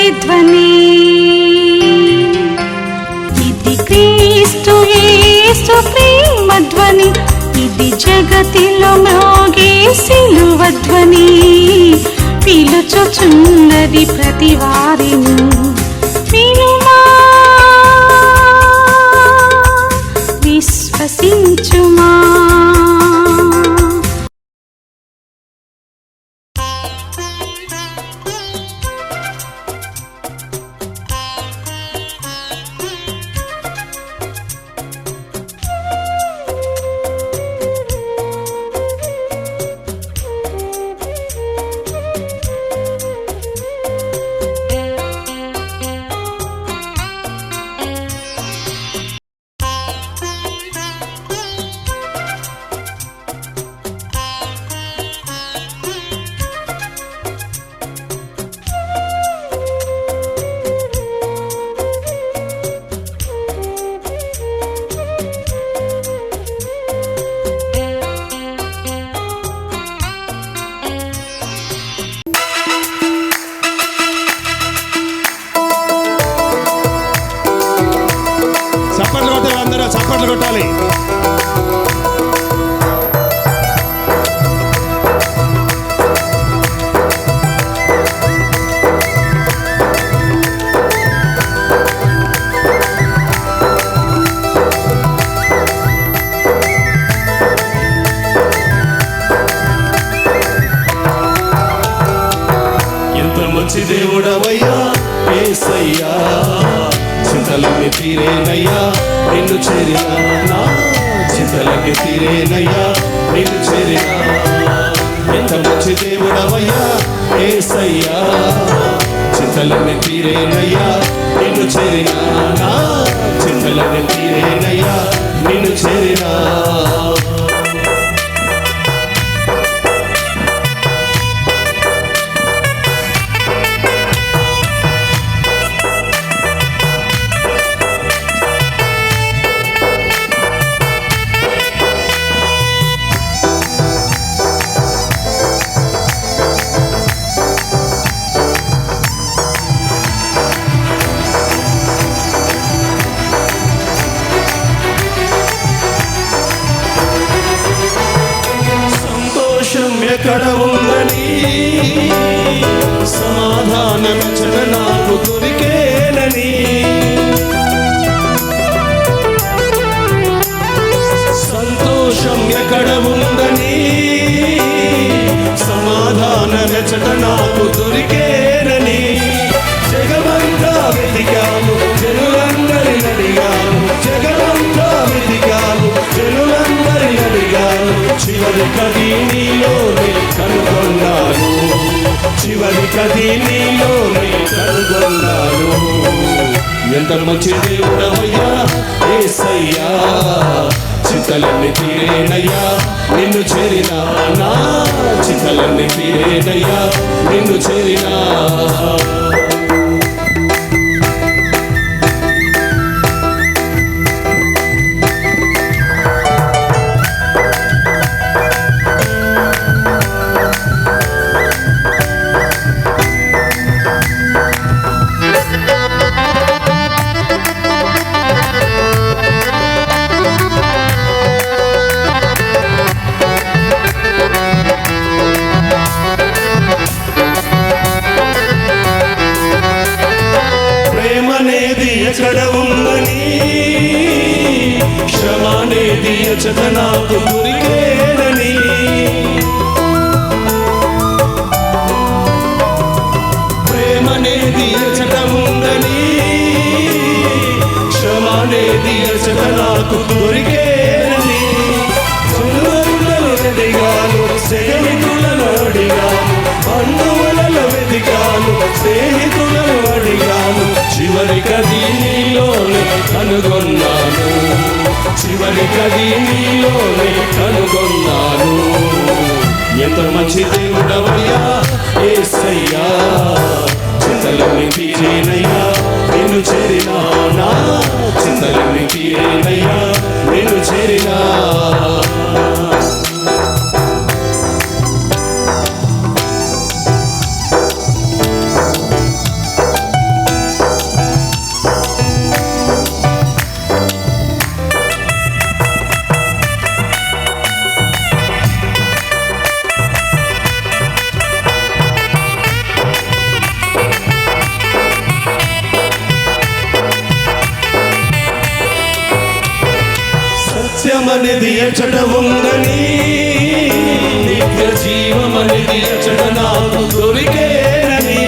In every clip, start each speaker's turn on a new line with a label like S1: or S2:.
S1: ప్రతిధ్వని. ఇది క్రీస్తు యేసు ప్రేమ ధ్వని, ఇది జగతిలో మ్రోగే సిలువ ధ్వని. పిలుచుచున్నది ప్రతి వారిని, వినుమా విశ్వసించుమా.
S2: చప్పట్లు కొట్టాలి. ఎంత మంచి దేవుడవయ్యా యేసయ్యా, చింతలన్నీ తీరేనయ్యా నిన్ను చేరినా, నా చింతలన్నీ తీరేనయ్యా నిన్ను చేరినా. ఎంత మంచి దేవుడవయ్యా యేసయ్యా, చింతలన్నీ తీరేనయ్యా నిన్ను చేరినా, నా చింతలన్నీ తీరేనయ్యా నిన్ను చేరినా. ఎక్కడ ఉందని సమాధానం నాకు దొరికేనని, సంతోషం ఎక్కడ ఉందని సమాధానం నాకు దొరికేనని. జగమంతా వెతికాము జనులందరిని అడిగాను, జగమంతా వెతికాను జనులందరిని అడిగాను, చివరికది నీలోనే కనుగొన్నాను, చివరికది నీలోనే కనుగొన్నాను. ఎంత మంచి దేవుడవయ్యా యేసయ్యా, చింతలన్నీ తీరేనయ్యా నిన్ను చేరినా, నా చింతలన్నీ తీరేనయ్యా నిన్ను చేరినా. ఎక్కడ ఉందని క్షమానేది అచట నాకు దొరికేనని, ప్రేమనేది అచట ఉందని క్షమానేది అచట నాకు దొరికేనని. జనులందరూ అడిగాను స్నేహితులను అడిగాను, బంధువులను వెతికాను స్నేహితులను అడిగాను, చివరికది నీలోనే కనుగొన్నాను, చివరికది నీలోనే కనుగొన్నాను. ఎంత మంచి దేవుడవయ్యా యేసయ్యా, చింతలన్నీ తీరేనయ్యా నిన్ను చేరినా, నా చింతలన్నీ తీరేనయ్యా నిన్ను చేరినా. సత్యమనేది ఎచ్చట ఉందని, నిత్య జీవమనేది ఎచ్చట నాకు దొరికేనని.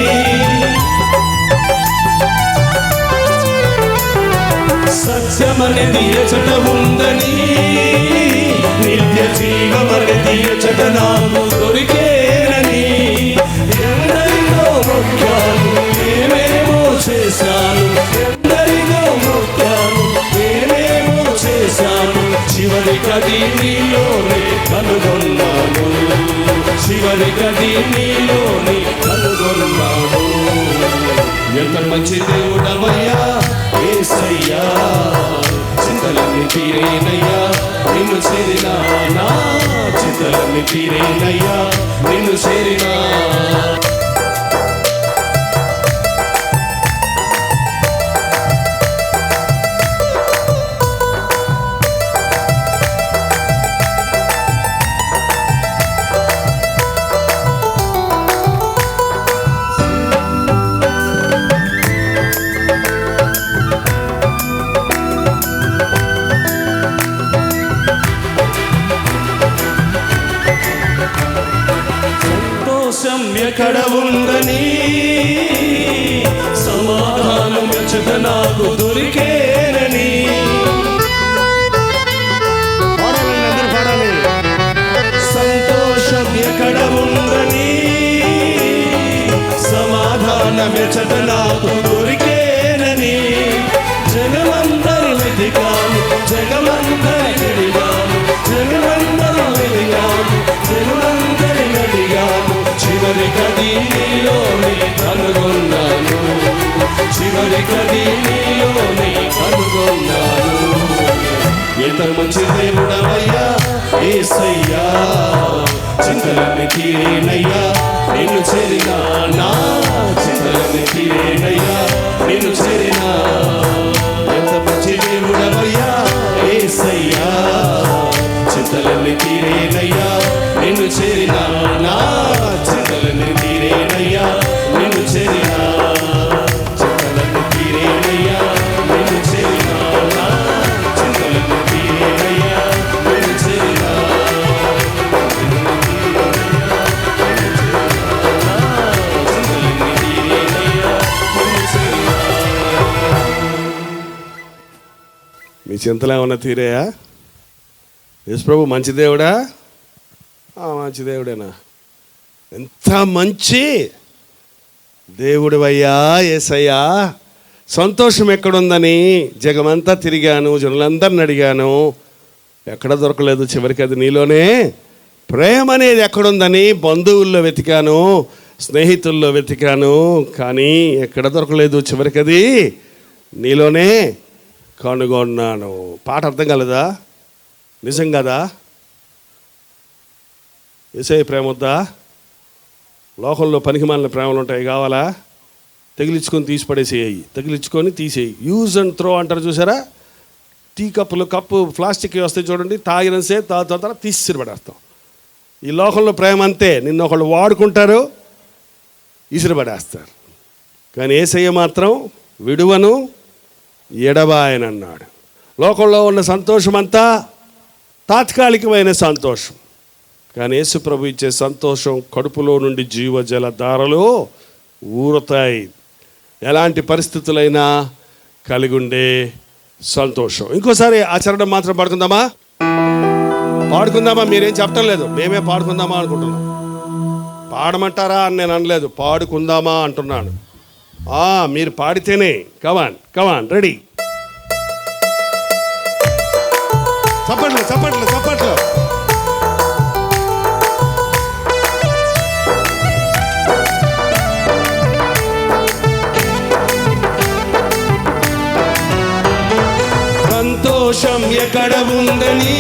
S2: సత్యమనేది ఎచ్చట ఉందని, నిత్య జీవమనేది ఎచ్చట నాకు దొరికేనని. ఎందరిలో మొక్కాను, ఏమేమో చేశాను, ఎందరిలో మొక్కాను, ఏమేమో చేశాను, చివరికది నీలోనే కనుగొన్నాను, చివరికది నీలోనే కనుగొన్నాను. ఎంత మంచి దేవుడవయ్యా యేసయ్యా, చింతలన్నీ తీరేనయ్యా నిన్ను చేరినా, నా చింతలన్నీ తీరేనయ్యా నిన్ను చేరినా. సంతోషం ఎక్కడ ఉందని, సమాధానం ఎచ్చట నాకు దొరికేనని. సంతోషం ఎక్కడ ఉందని, సమాధానం ఎచ్చట నాకు దొరికేనని. జగమందరి వెతికాను, జగమందరి వెతికాను, జగమందరి వెతికాను, జగమందరి వెతికాను, చివరికది నీలోనే కనుగొన్నాను, చివరికది నీలోనే కనుగొన్నాను. ఎంత మంచి దేవుడవయ్యా యేసయ్యా, చింతలన్నీ తీరేనయ్యా నిన్ను చేరినా, నా చింతలన్నీ తీరేనయ్యా నిన్ను చేరినా. ఎంత మంచి దేవుడవయ్యా యేసయ్యా, చింతలన్నీ తీరేనయ్యా నిన్ను చేరినా, నా చింతలన్నీ తీరేనయ్యా నిన్ను చేరినా, చింతలన్నీ తీరేనయ్యా నిన్ను చేరినా, నా చింతలన్నీ తీరేనయ్యా నిన్ను చేరినా. మీ చింతలు ఏమన్నా తీరాయా? యేసు ప్రభు మంచి దేవుడా? మంచి దేవుడేనా? ఎంత మంచి దేవుడివయ్యా యేసయ్యా. సంతోషం ఎక్కడుందని జగమంతా తిరిగాను, జనులందరిని అడిగాను, ఎక్కడ దొరకలేదు. చివరికి అది నీలోనే. ప్రేమ అనేది ఎక్కడుందని బంధువుల్లో వెతికాను, స్నేహితుల్లో వెతికాను, కానీ ఎక్కడ దొరకలేదు. చివరికి అది నీలోనే కనుగొన్నాను. పాట అర్థం కాలేదా? నిజం కదా? యేసయ్య ప్రేమ వద్దా? లోకంలో పనికిమాలిన ప్రేమలు ఉంటాయి, కావాలా? తగిలించుకొని తీసి పడేసేయి, తగిలించుకొని తీసేయి. యూజ్ అండ్ త్రో అంటారు చూసారా? టీ కప్పులు, కప్పు ప్లాస్టిక్ వస్తాయి చూడండి, తాగినసే తాగుతారా తీసి పడేస్తాం. ఈ లోకంలో ప్రేమ అంతే, నిన్ను ఒకళ్ళు వాడుకుంటారు, ఇసిరిపడేస్తారు. కానీ యేసయ్య మాత్రం విడువను ఎడబాయనన్నాడు. లోకంలో ఉన్న సంతోషం అంతా తాత్కాలికమైన సంతోషం, కానీ యేసు ప్రభు ఇచ్చే సంతోషం కడుపులో నుండి జీవజల ధారలు ఊరుతాయి. ఎలాంటి పరిస్థితులైనా కలిగి ఉండే సంతోషం. ఇంకోసారి ఆ చరణం మాత్రం పాడుకుందామా? మీరేం చెప్పటం లేదు, మేమే పాడుకుందామా అనుకుంటున్నాం. పాడమంటారా అని నేను అనలేదు, పాడుకుందామా అంటున్నాను. మీరు పాడితేనే. Come on ready. చప్పట్లు. సంతోషం ఎక్కడ ఉందని,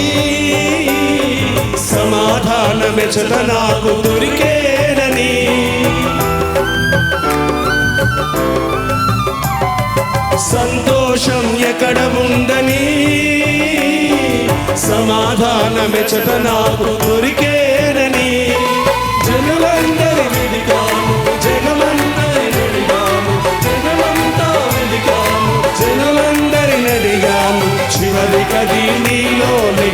S2: సమాధానమెచ్చట నాకు దొరికేనని. సంతోషం ఎక్కడ ఉందని, సమాధానమెచ్చట నాకు దొరికేనని. జనులందరి వెదికాము, జగమందరి నడిగాము, జగమంతా వెదికాము, జనులందరి నడిగాము, చివరికది నీలోనే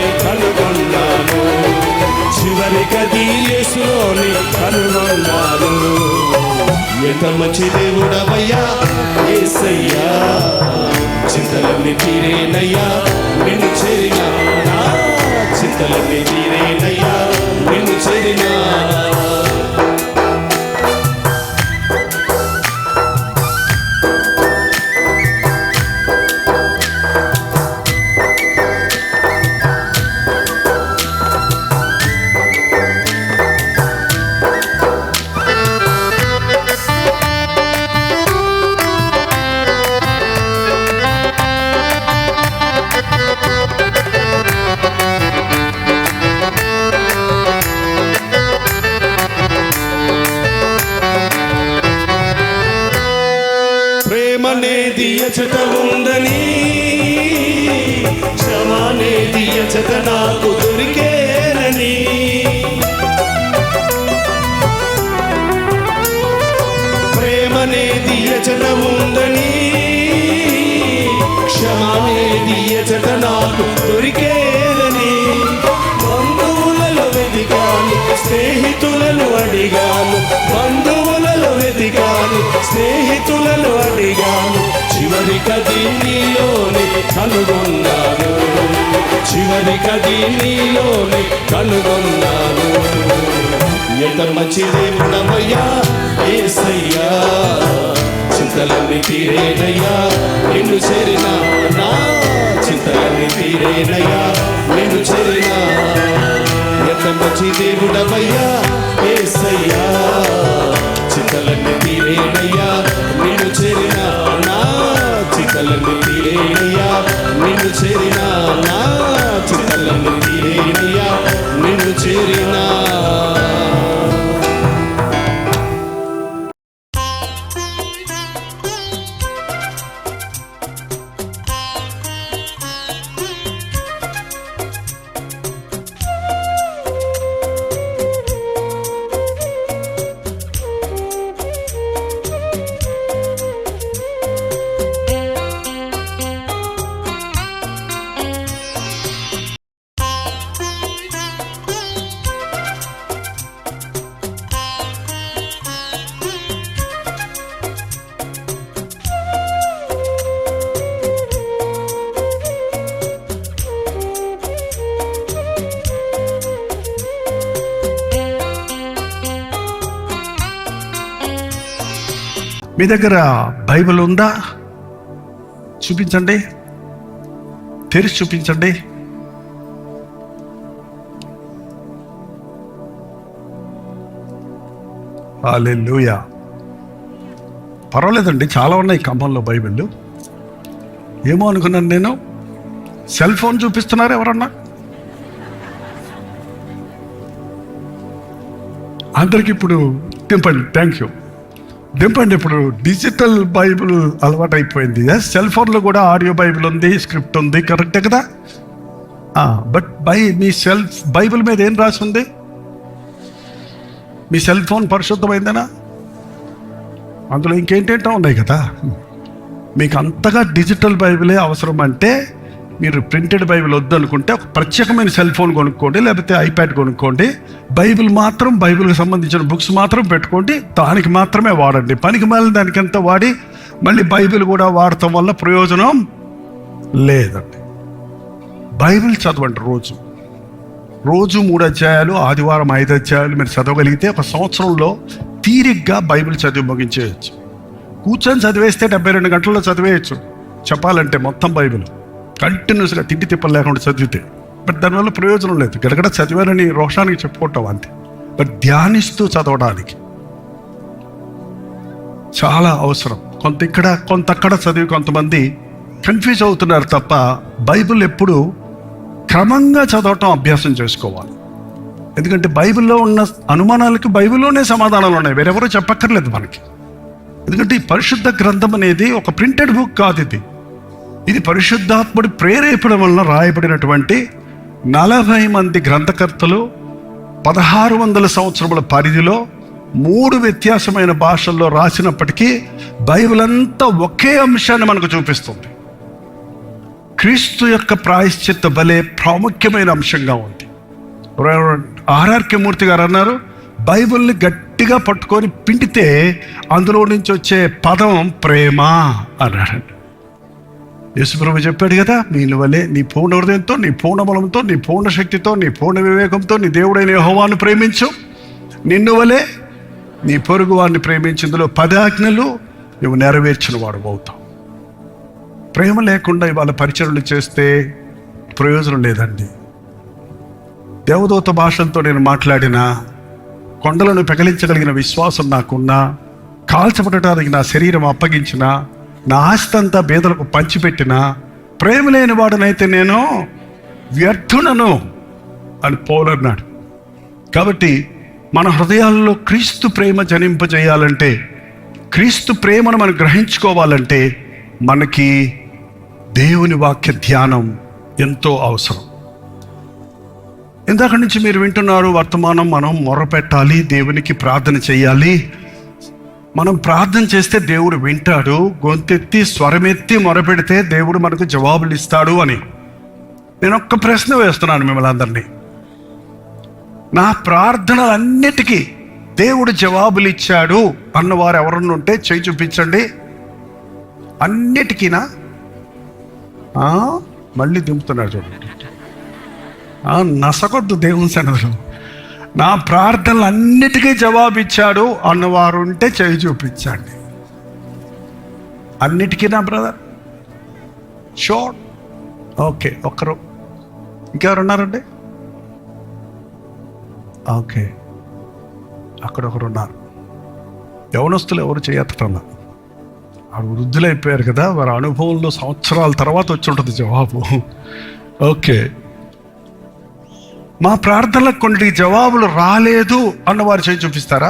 S2: ఎంత మంచి దేవుడవయ్యా యేసయ్యా, చింతలన్నీ తీరేనయ్యా నిన్ను చేరినా, చింతలన్నీ తీరేనయ్యా నిన్ను చేరినా. ప్రేమనేది ఎచట ఉందని, క్షమానేది ఎచట నాకు దొరికేనని, ప్రేమనేది ఎచట ఉందని, క్షమానేది ఎచట నాకు దొరికేనని. బంధువులలో వెతికాను, స్నేహితులను అడిగాను, బంధువులలో వెతికాను, స్నేహితులను అడిగాను, చివరికది నీలోనే కనుగొన్నాను, చివరికది నీలోనే కనుగొన్నాను. ఎంత మంచి దేవుడవయ్యా యేసయ్యా, చింతలన్నీ తీరేనయ్యా నిన్ను చేరినా, నా చింతలన్నీ తీరేనయ్యా నిన్ను చేరినా. ఎంత మంచి దేవుడవయ్యా యేసయ్యా, చింతలన్నీ తీరేనయ్యా నిన్ను చేరినా, నా చింతలన్నీ తీరేనయ్యా నిన్ను చేరినా, నా చింతలన్నీ తీరేనయ్యా నిన్ను చేరినా.
S3: మీ దగ్గర బైబిల్ ఉందా? చూపించండి, తెరిచి చూపించండి. హల్లెలూయా. పర్వాలేదండి, చాలా ఉన్నాయి ఖమ్మంలో బైబిల్. ఏమో అనుకున్నాను నేను, సెల్ ఫోన్ చూపిస్తున్నారు ఎవరన్నా? అందరికి ఇప్పుడు దింపండి. Thank you. దింపండి. ఇప్పుడు డిజిటల్ బైబిల్ అలవాటు అయిపోయింది. సెల్ ఫోన్లో కూడా ఆడియో బైబిల్ ఉంది, స్క్రిప్ట్ ఉంది, కరెక్టే కదా? బట్ మీ బైబిల్ మీద ఏం రాసి ఉంది? మీ సెల్ ఫోన్ పరిశుద్ధమైందేనా? అందులో ఇంకేంటేంటో ఉన్నాయి కదా. మీకు అంతగా డిజిటల్ బైబిలే అవసరం అంటే మీరు ప్రింటెడ్ బైబిల్ వద్దనుకుంటే ఒక ప్రత్యేకమైన సెల్ ఫోన్ కొనుక్కోండి, లేకపోతే ఐప్యాడ్ కొనుక్కోండి. బైబిల్ మాత్రం, బైబిల్కి సంబంధించిన బుక్స్ మాత్రం పెట్టుకోండి, దానికి మాత్రమే వాడండి. పనికి మళ్ళీ దానికంతా వాడి మళ్ళీ బైబిల్ కూడా వాడటం వల్ల ప్రయోజనం లేదండి. బైబిల్ చదవండి. రోజు 3 అధ్యాయాలు, ఆదివారం 5 అధ్యాయాలు మీరు చదవగలిగితే ఒక సంవత్సరంలో తీరిగ్గా బైబిల్ చదివి ముగించేయచ్చు. కూర్చొని చదివేస్తే 72 గంటల్లో చదివేయచ్చు చెప్పాలంటే మొత్తం బైబిల్ కంటిన్యూస్గా తిండి తిప్పలు లేకుండా చదివితే. బట్ దానివల్ల ప్రయోజనం లేదు. గడగడ చదివానని రోషానికి చెప్పుకుంటాం అంతే. బట్ ధ్యానిస్తూ చదవడానికి చాలా అవసరం. కొంత ఇక్కడ కొంత అక్కడ చదివి కొంతమంది కన్ఫ్యూజ్ అవుతున్నారు తప్ప బైబిల్ ఎప్పుడు క్రమంగా చదవటం అభ్యాసం చేసుకోవాలి. ఎందుకంటే బైబిల్లో ఉన్న అనుమానాలకి బైబిల్లోనే సమాధానాలు ఉన్నాయి, వేరెవరూ చెప్పక్కర్లేదు మనకి. ఎందుకంటే ఈ పరిశుద్ధ గ్రంథం అనేది ఒక ప్రింటెడ్ బుక్ కాదు. ఇది పరిశుద్ధాత్ముడి ప్రేరేపణ వలన రాయబడినటువంటి 40 మంది గ్రంథకర్తలు 1600 సంవత్సరముల పరిధిలో 3 వ్యత్యాసమైన భాషల్లో రాసినప్పటికీ బైబిల్ అంతా ఒకే అంశాన్ని మనకు చూపిస్తుంది. క్రీస్తు యొక్క ప్రాయశ్చిత్త బలే ప్రాముఖ్యమైన అంశంగా ఉంది. ఆర్ఆర్కే మూర్తి గారు అన్నారు, బైబిల్ని గట్టిగా పట్టుకొని పిండితే అందులో నుంచి వచ్చే పదం ప్రేమ అన్నాడు. యేసుప్రభు చెప్పాడు కదా, నేను వలె నీ పూర్ణ హృదయంతో, నీ పూర్ణ బలంతో, నీ పూర్ణ శక్తితో, నీ పూర్ణ వివేకంతో నీ దేవుడైన యెహోవాను ప్రేమించు, నిన్ను వలె నీ పొరుగు వారిని ప్రేమించిందులో 10 ఆజ్ఞలు నువ్వు నెరవేర్చిన వాడు అవుతావు. ప్రేమ లేకుండా ఇవాళ పరిచర్యలు చేస్తే ప్రయోజనం లేదండి. దేవదూత భాషలతో నేను మాట్లాడినా, కొండలను పెకలించగలిగిన విశ్వాసం నాకున్నా, కాల్చబడటానికి నా శరీరం అప్పగించిన, నా ఆస్తి అంతా బేదలకు పంచిపెట్టినా, ప్రేమ లేని వాడనైతే నేను వ్యర్థునను అని పౌలు అన్నాడు. కాబట్టి మన హృదయాల్లో క్రీస్తు ప్రేమ జనింపజేయాలంటే, క్రీస్తు ప్రేమను మనం గ్రహించుకోవాలంటే మనకి దేవుని వాక్య ధ్యానం ఎంతో అవసరం. ఇందాక నుంచి మీరు వింటున్నారు వర్తమానం, మనం మొరపెట్టాలి, దేవునికి ప్రార్థన చేయాలి. మనం ప్రార్థన చేస్తే దేవుడు వింటాడు, గొంతెత్తి స్వరమెత్తి మొరపెడితే దేవుడు మనకు జవాబులు ఇస్తాడు అని. నేను ఒక్క ప్రశ్న వేస్తున్నాను మిమ్మల్ని అందరినీ. నా ప్రార్థనలన్నిటికీ దేవుడు జవాబులు ఇచ్చాడు అన్నవారు ఎవరన్నా ఉంటే చేయి చూపించండి. అన్నిటికీనా? మళ్ళీ దింపుతున్నాడు చూడండి. నసకొద్దు దేవుని సన్నిధిలో. నా ప్రార్థనలన్నిటికీ జవాబు ఇచ్చాడు అన్నవారు ఉంటే చేయి చూపించండి. అన్నిటికీనా బ్రదర్? షోర్. ఓకే, ఒక్కరు. ఇంకెవరున్నారండి? ఓకే, అక్కడ ఒకరు ఉన్నారు. యవనస్తులు ఎవరు చేయటల్లా, వారు వృద్ధులు అయిపోయారు కదా, వారి అనుభవంలో సంవత్సరాల తర్వాత వచ్చి ఉంటుంది జవాబు. ఓకే, మా ప్రార్థనలకు కొన్నిటికి జవాబులు రాలేదు అన్నవారు చేయి చూపిస్తారా?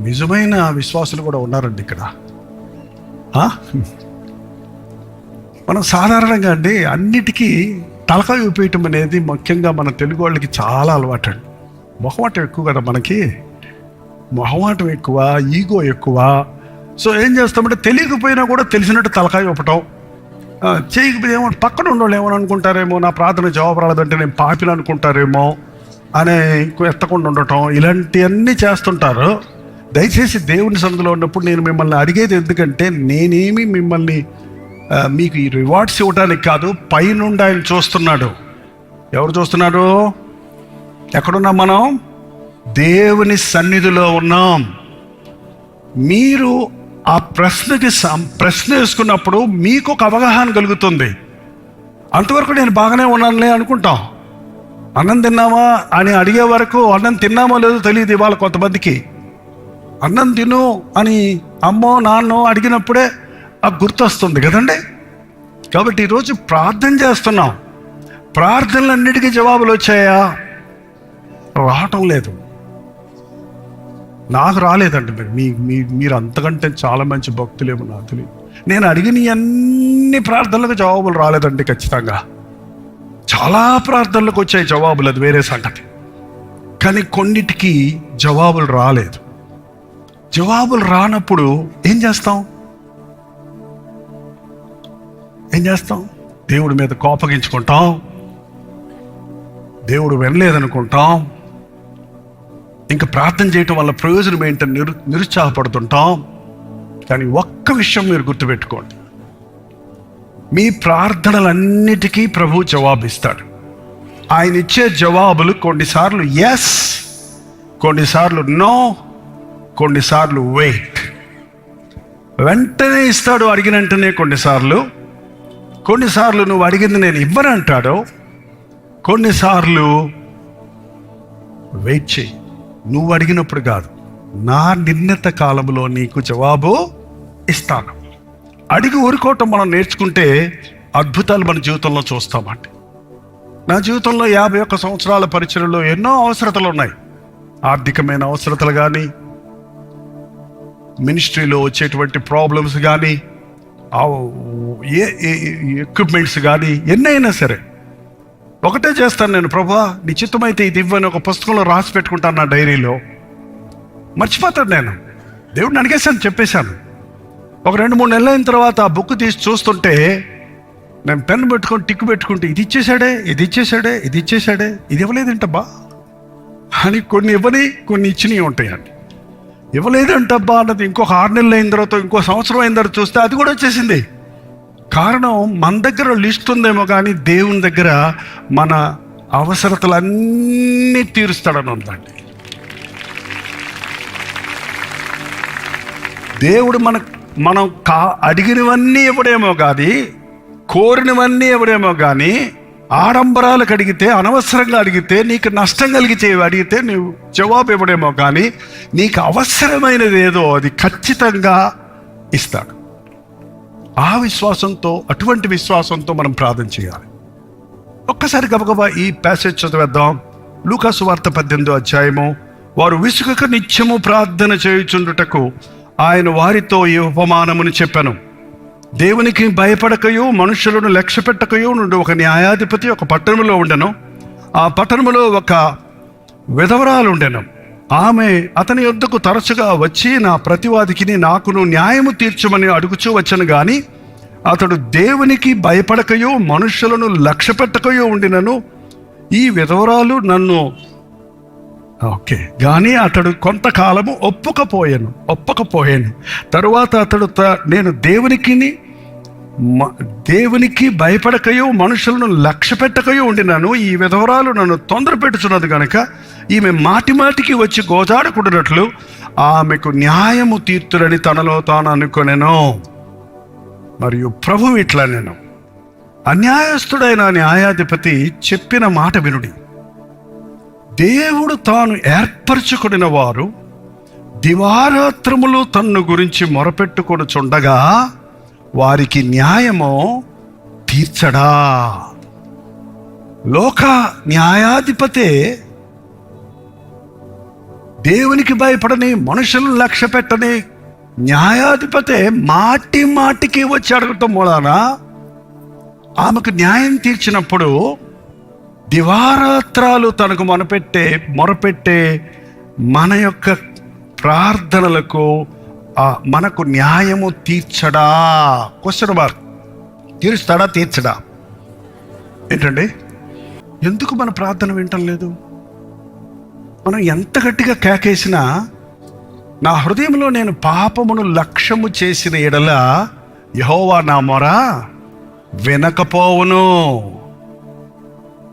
S3: నిజమైన విశ్వాసులు కూడా ఉన్నారండి ఇక్కడ. మనం సాధారణంగా అండి అన్నిటికీ తలకాయ ఊపేయటం అనేది ముఖ్యంగా మన తెలుగు వాళ్ళకి చాలా అలవాటు అండి. మొహమాటం ఎక్కువ కదా మనకి, మొహమాటం ఎక్కువ, ఈగో ఎక్కువ. సో ఏం చేస్తామంటే తెలియకపోయినా కూడా తెలిసినట్టు తలకాయ ఊపటం, చేయకపోతే పక్కన ఉన్నోళ్ళు ఏమని అనుకుంటారేమో, నా ప్రార్థన జవాబు రాలేదంటే నేను పాపిని అనుకుంటారేమో అనే ఎత్తకుండా ఉండటం, ఇలాంటివన్నీ చేస్తుంటారు. దయచేసి దేవుని సన్నిధిలో ఉన్నప్పుడు నేను మిమ్మల్ని అడిగేది ఎందుకంటే, నేనేమి మిమ్మల్ని మీకు ఈ రివార్డ్స్ ఇవ్వడానికి కాదు, పైనుండి ఆయన చూస్తున్నాడు. ఎవరు చూస్తున్నాడు? ఎక్కడున్నాం మనం? దేవుని సన్నిధిలో ఉన్నాం. మీరు ఆ ప్రశ్న వేసుకున్నప్పుడు మీకు ఒక అవగాహన కలుగుతుంది. అంతవరకు నేను బాగానే ఉన్నానులే అనుకుంటాం. అన్నం తిన్నామా అని అడిగే వరకు అన్నం తిన్నామో లేదో తెలియదు. ఇవాళ కొంతమందికి అన్నం తిను అని అమ్మో నాన్నో అడిగినప్పుడే ఆ గుర్తొస్తుంది కదండి. కాబట్టి ఈరోజు ప్రార్థన చేస్తున్నాం. ప్రార్థనలన్నిటికీ జవాబులు వచ్చాయా? రావటం లేదు. నాకు రాలేదండి. మీరు అంతకంటే చాలా మంచి భక్తులేమో నాకు తెలియదు. నేను అడిగిన అన్ని ప్రార్థనలకు జవాబులు రాలేదండి. ఖచ్చితంగా చాలా ప్రార్థనలకు వచ్చాయి జవాబులు, అది వేరే సంగతి. కానీ కొన్నిటికి జవాబులు రాలేదు. జవాబులు రానప్పుడు ఏం చేస్తాం? దేవుడి మీద కోపగించుకుంటాం, దేవుడు వినలేదనుకుంటాం, ఇంకా ప్రార్థన చేయటం వల్ల ప్రయోజనం ఏంటని నిరుత్సాహపడుతుంటాం. కానీ ఒక్క విషయం మీరు గుర్తుపెట్టుకోండి, మీ ప్రార్థనలన్నిటికీ ప్రభు జవాబిస్తాడు. ఆయన ఇచ్చే జవాబులు కొన్నిసార్లు ఎస్, కొన్నిసార్లు నో, కొన్నిసార్లు వెయిట్. వెంటనే ఇస్తాడు అడిగిన వెంటనే, కొన్నిసార్లు నువ్వు అడిగింది నేను ఇవ్వనంటాడు, కొన్నిసార్లు వెయిట్ చేయి, నువ్వు అడిగినప్పుడు కాదు, నా నిర్ణీత కాలంలో నీకు జవాబు ఇస్తాను. అడిగి ఊరుకోవటం మనం నేర్చుకుంటే అద్భుతాలు మన జీవితంలో చూస్తామండి. నా జీవితంలో 51 సంవత్సరాల పరిచర్యలో ఎన్నో అవసరతలు ఉన్నాయి. ఆర్థికమైన అవసరతలు కానీ, మినిస్ట్రీలో వచ్చేటువంటి ప్రాబ్లమ్స్ కానీ, ఎక్విప్మెంట్స్ కానీ, ఎన్నైనా సరే ఒకటే చేస్తాను నేను, ప్రభువా నీ చిత్తమైతే ఇది ఇవ్వని ఒక పుస్తకంలో రాసి పెట్టుకుంటాను నా డైరీలో. మర్చిపోతాను నేను, దేవుడిని అడిగేశాను, చెప్పేశాను. ఒక 2-3 నెలలు అయిన తర్వాత ఆ బుక్ తీసి చూస్తుంటే నేను పెన్ పెట్టుకొని టిక్కు పెట్టుకుంటే ఇది ఇచ్చేసాడే, ఇది ఇవ్వలేదేంటబ్బా, అని కొన్ని ఇవ్వని, కొన్ని ఇచ్చినవి ఉంటాయండి. ఇవ్వలేదంటబ్బా అన్నది ఇంకొక 6 నెలలు అయిన తర్వాత, ఇంకో సంవత్సరం అయిన తర్వాత చూస్తే అది కూడా వచ్చేసింది. కారణం మన దగ్గర లిస్ట్ ఉందేమో కానీ దేవుని దగ్గర మన అవసరతలన్నీ తీరుస్తాడని ఉందండి. దేవుడు మనం అడిగినవన్నీ ఇవ్వడేమో కానీ, కోరినవన్నీ ఇవ్వడేమో కానీ, ఆడంబరాలకు అడిగితే, అనవసరంగా అడిగితే, నీకు నష్టం కలిగితే అడిగితే నువ్వు జవాబు ఇవ్వడేమో కానీ, నీకు అవసరమైనది ఏదో అది ఖచ్చితంగా ఇస్తాడు. ఆ విశ్వాసంతో, అటువంటి విశ్వాసంతో మనం ప్రార్థన చేయాలి. ఒక్కసారి గబగబా ఈ ప్యాసేజ్ చదివేద్దాం. లూకాసు వార్త 18వ అధ్యాయము. వారు విసుగక నిత్యము ప్రార్థన చేయుచుండుటకు ఆయన వారితో ఈ ఉపమానమును చెప్పెను. దేవునికి భయపడకయు మనుషులను లక్ష్య పెట్టకయు నుండి ఒక న్యాయాధిపతి ఒక పట్టణంలో ఉండెను. ఆ పట్టణంలో ఒక విధవరాలు ఉండెను. ఆమె అతని యొద్దకు తరచుగా వచ్చి, నా ప్రతివాదికిని నాకును న్యాయము తీర్చమని అడుగుచూ వచ్చను గాని అతడు దేవునికి భయపడకయో మనుషులను లక్ష్య పెట్టకయో ఉండినను ఈ విధవరాలు నన్ను కానీ అతడు కొంతకాలము ఒప్పకపోయాను. తరువాత అతడు నేను దేవునికి భయపడకయో మనుషులను లక్ష్య పెట్టకయో ఉండినాను. ఈ విధవరాలు నన్ను తొందర పెట్టుచున్నది కనుక ఈమె మాటిమాటికి వచ్చి గోజాడకుండానట్లు ఆమెకు న్యాయము తీర్తురని తనలో తాను అనుకొనెను. మరియు ప్రభు ఇట్లా, నేను అన్యాయస్తుడైన న్యాయాధిపతి చెప్పిన మాట వినుడి. దేవుడు తాను ఏర్పరచుకొనిన వారు దివారాత్రములు తన్ను గురించి మొరపెట్టుకొనుచుండగా వారికి న్యాయము తీర్చడా? లోక న్యాయాధిపతే దేవునికి భయపడని, మనుషులను లక్ష్య పెట్టని న్యాయాధిపతే మాటి మాటికి వచ్చి అడగటం మూలాన ఆమెకు న్యాయం తీర్చినప్పుడు దివారాత్రాలు తనకు మొరపెట్టే మన యొక్క ప్రార్థనలకు మనకు న్యాయము తీర్చడా? Question mark. తీరుస్తాడా, తీర్చడా? ఏంటండి, ఎందుకు మన ప్రార్థన వింటం లేదు? మనం ఎంత గట్టిగా కేకేసినా, నా హృదయంలో నేను పాపమును లక్ష్యము చేసిన ఎడల యెహోవా నా మొర వినకపోవును.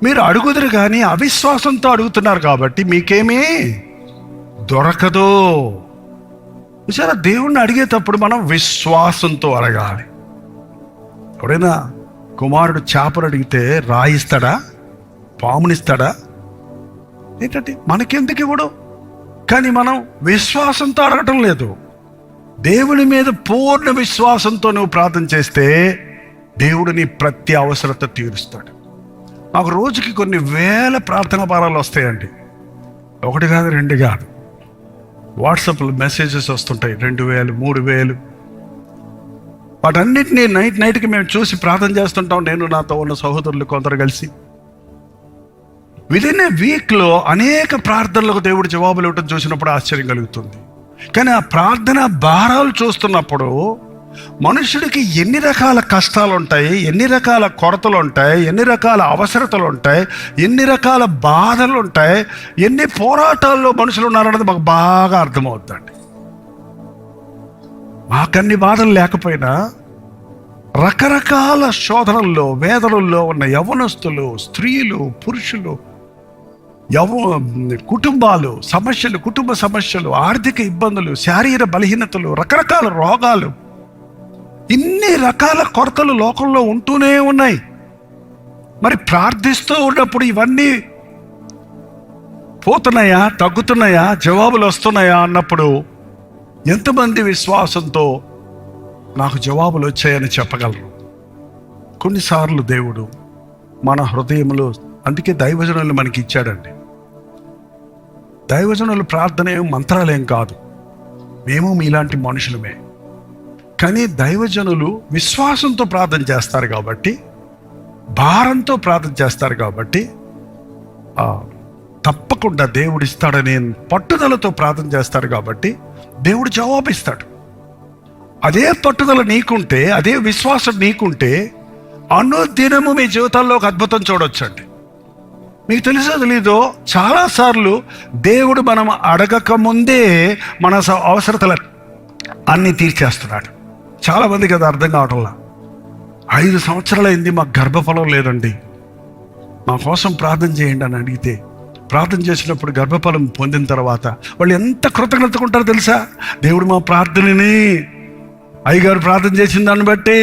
S3: మీరు అడుగుదురు కానీ అవిశ్వాసంతో అడుగుతున్నారు కాబట్టి మీకేమీ దొరకదు. సరే, దేవుణ్ణి అడిగేటప్పుడు మనం విశ్వాసంతో అడగాలి. ఎవడైనా కుమారుడు చేపలు అడిగితే రాయిస్తాడా, పామునిస్తాడా? ఏంటంటే మనకెందుకు ఇవ్వడు? కానీ మనం విశ్వాసంతో అడగటం లేదు. దేవుని మీద పూర్ణ విశ్వాసంతో నువ్వు ప్రార్థన చేస్తే దేవుడు నీ ప్రతి అవసరత తీరుస్తాడు. నాకు రోజుకి కొన్ని వేల ప్రార్థనా భారాలు వస్తాయండి. 1 కాదు, 2 కాదు. వాట్సాప్లో మెసేజెస్ వస్తుంటాయి, 2000, 3000. వాటన్నిటినీ నైట్కి మేము చూసి ప్రార్థన చేస్తుంటాం. నేను, నాతో ఉన్న సహోదరులు కొందరు కలిసి విదిన్ ఏ వీక్లో అనేక ప్రార్థనలకు దేవుడు జవాబులు ఇవ్వటం చూసినప్పుడు ఆశ్చర్యం కలుగుతుంది. కానీ ఆ ప్రార్థన భారాలు చూస్తున్నప్పుడు మనుషుడికి ఎన్ని రకాల కష్టాలు ఉంటాయి, ఎన్ని రకాల కొరతలు ఉంటాయి, ఎన్ని రకాల అవసరతలు ఉంటాయి, ఎన్ని రకాల బాధలు ఉంటాయి, ఎన్ని పోరాటాల్లో మనుషులు ఉన్నారన్నది మాకు బాగా అర్థమవుతుందండి. మాకన్ని బాధలు లేకపోయినా రకరకాల శోధనల్లో, వేదనల్లో ఉన్న యవ్వనస్తులు, స్త్రీలు, పురుషులు, కుటుంబాలు సమస్యలు, కుటుంబ సమస్యలు, ఆర్థిక ఇబ్బందులు, శారీర బలహీనతలు, రకరకాల రోగాలు, ఇన్ని రకాల కొరతలు లోకంలో ఉంటూనే ఉన్నాయి. మరి ప్రార్థిస్తూ ఉన్నప్పుడు ఇవన్నీ పోతున్నాయా, తగ్గుతున్నాయా, జవాబులు వస్తున్నాయా అన్నప్పుడు ఎంతమంది విశ్వాసంతో నాకు జవాబులు వచ్చాయని చెప్పగలరు? కొన్నిసార్లు దేవుడు మన హృదయంలో, అందుకే దైవజనులు మనకి ఇచ్చాడండి. దైవజనులు ప్రార్థన ఏం మంత్రాలేం కాదు, మేము మీలాంటి మనుషులమే. కానీ దైవజనులు విశ్వాసంతో ప్రార్థన చేస్తారు కాబట్టి, భారంతో ప్రార్థన చేస్తారు కాబట్టి తప్పకుండా దేవుడు ఇస్తాడని పట్టుదలతో ప్రార్థన చేస్తారు కాబట్టి దేవుడు జవాబిస్తాడు. అదే పట్టుదల నీకుంటే, అదే విశ్వాసం నీకుంటే అనుదినము మీ జీవితాల్లో ఒక అద్భుతం చూడొచ్చండి. మీకు తెలుసో తెలీదో చాలాసార్లు దేవుడు మనం అడగక ముందే మన అవసరతలు అన్నీ తీర్చేస్తున్నాడు. చాలామందికి అది అర్థం కావటంలా. 5 సంవత్సరాలైంది మాకు గర్భఫలం లేదండి, మా కోసం ప్రార్థన చేయండి అని అడిగితే, ప్రార్థన చేసినప్పుడు గర్భఫలం పొందిన తర్వాత వాళ్ళు ఎంత కృతజ్ఞతగా ఉంటారో తెలుసా? దేవుడు మా ప్రార్థనని, అయ్యగారు ప్రార్థన చేసిన దాన్ని బట్టి,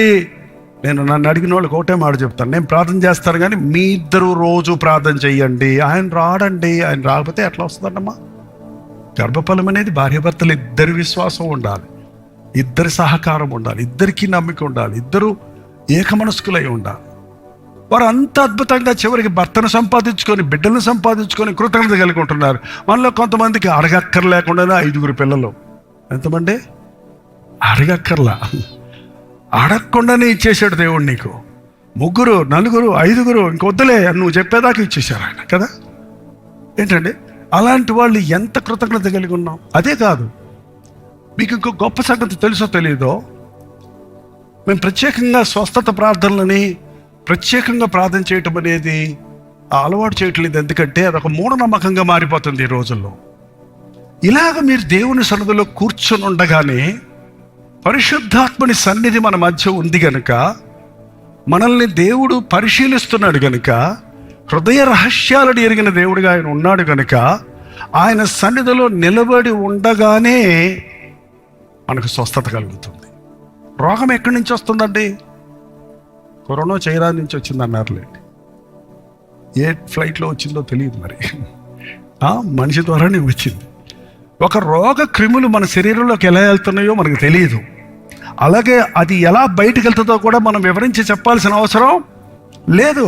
S3: నన్ను అడిగిన వాళ్ళకి ఒకటే మాట చెప్తాను, నేను ప్రార్థన చేస్తాను కానీ మీ ఇద్దరు రోజు ప్రార్థన చెయ్యండి. ఆయన రాడండి, ఆయన రాకపోతే ఎట్లా వస్తుందండమ్మా? గర్భఫలం అనేది భార్యాభర్తలు ఇద్దరి విశ్వాసం ఉండాలి, ఇద్దరి సహకారం ఉండాలి, ఇద్దరికీ నమ్మిక ఉండాలి, ఇద్దరు ఏకమనస్కులై ఉండాలి. వారు అంత అద్భుతంగా చివరికి భర్తను సంపాదించుకొని బిడ్డలను సంపాదించుకొని కృతజ్ఞత కలిగి ఉంటున్నారు. మనలో కొంతమందికి అడగక్కర్లేకుండానే 5 పిల్లలు. ఎంతమంది? అడగక్కర్లా, అడగకుండానే ఇచ్చేసాడు దేవుడు నీకు. 3, 4, 5 ఇంకొద్దులే నువ్వు చెప్పేదాకా ఇచ్చేసారు ఆయన కదా. ఏంటండి అలాంటి వాళ్ళు ఎంత కృతజ్ఞత కలిగి ఉన్నాం. అదే కాదు, మీకు ఇంకో గొప్ప సంగతి తెలుసో తెలీదో, మేము ప్రత్యేకంగా స్వస్థత ప్రార్థనలని ప్రత్యేకంగా ప్రార్థన చేయటం అనేది అలవాటు చేయట్లేదు. ఎందుకంటే అదొక మూఢనమ్మకంగా మారిపోతుంది ఈ రోజుల్లో. ఇలాగ మీరు దేవుని సన్నిధిలో కూర్చొని ఉండగానే పరిశుద్ధాత్మని సన్నిధి మన మధ్య ఉంది గనుక, మనల్ని దేవుడు పరిశీలిస్తున్నాడు గనుక, హృదయ రహస్యాలను ఎరిగిన దేవుడిగా ఆయన ఉన్నాడు గనుక, ఆయన సన్నిధిలో నిలబడి ఉండగానే మనకు స్వస్థత కలుగుతుంది. రోగం ఎక్కడి నుంచి వస్తుందండి? కరోనా చైనా నుంచి వచ్చింది అన్నారులేండి. ఏ ఫ్లైట్లో వచ్చిందో తెలియదు, మరి మనిషి ద్వారానే వచ్చింది. ఒక రోగ క్రిములు మన శరీరంలోకి ఎలా వెళ్తున్నాయో మనకు తెలియదు. అలాగే అది ఎలా బయటకు వెళ్తుందో కూడా మనం వివరించి చెప్పాల్సిన అవసరం లేదు.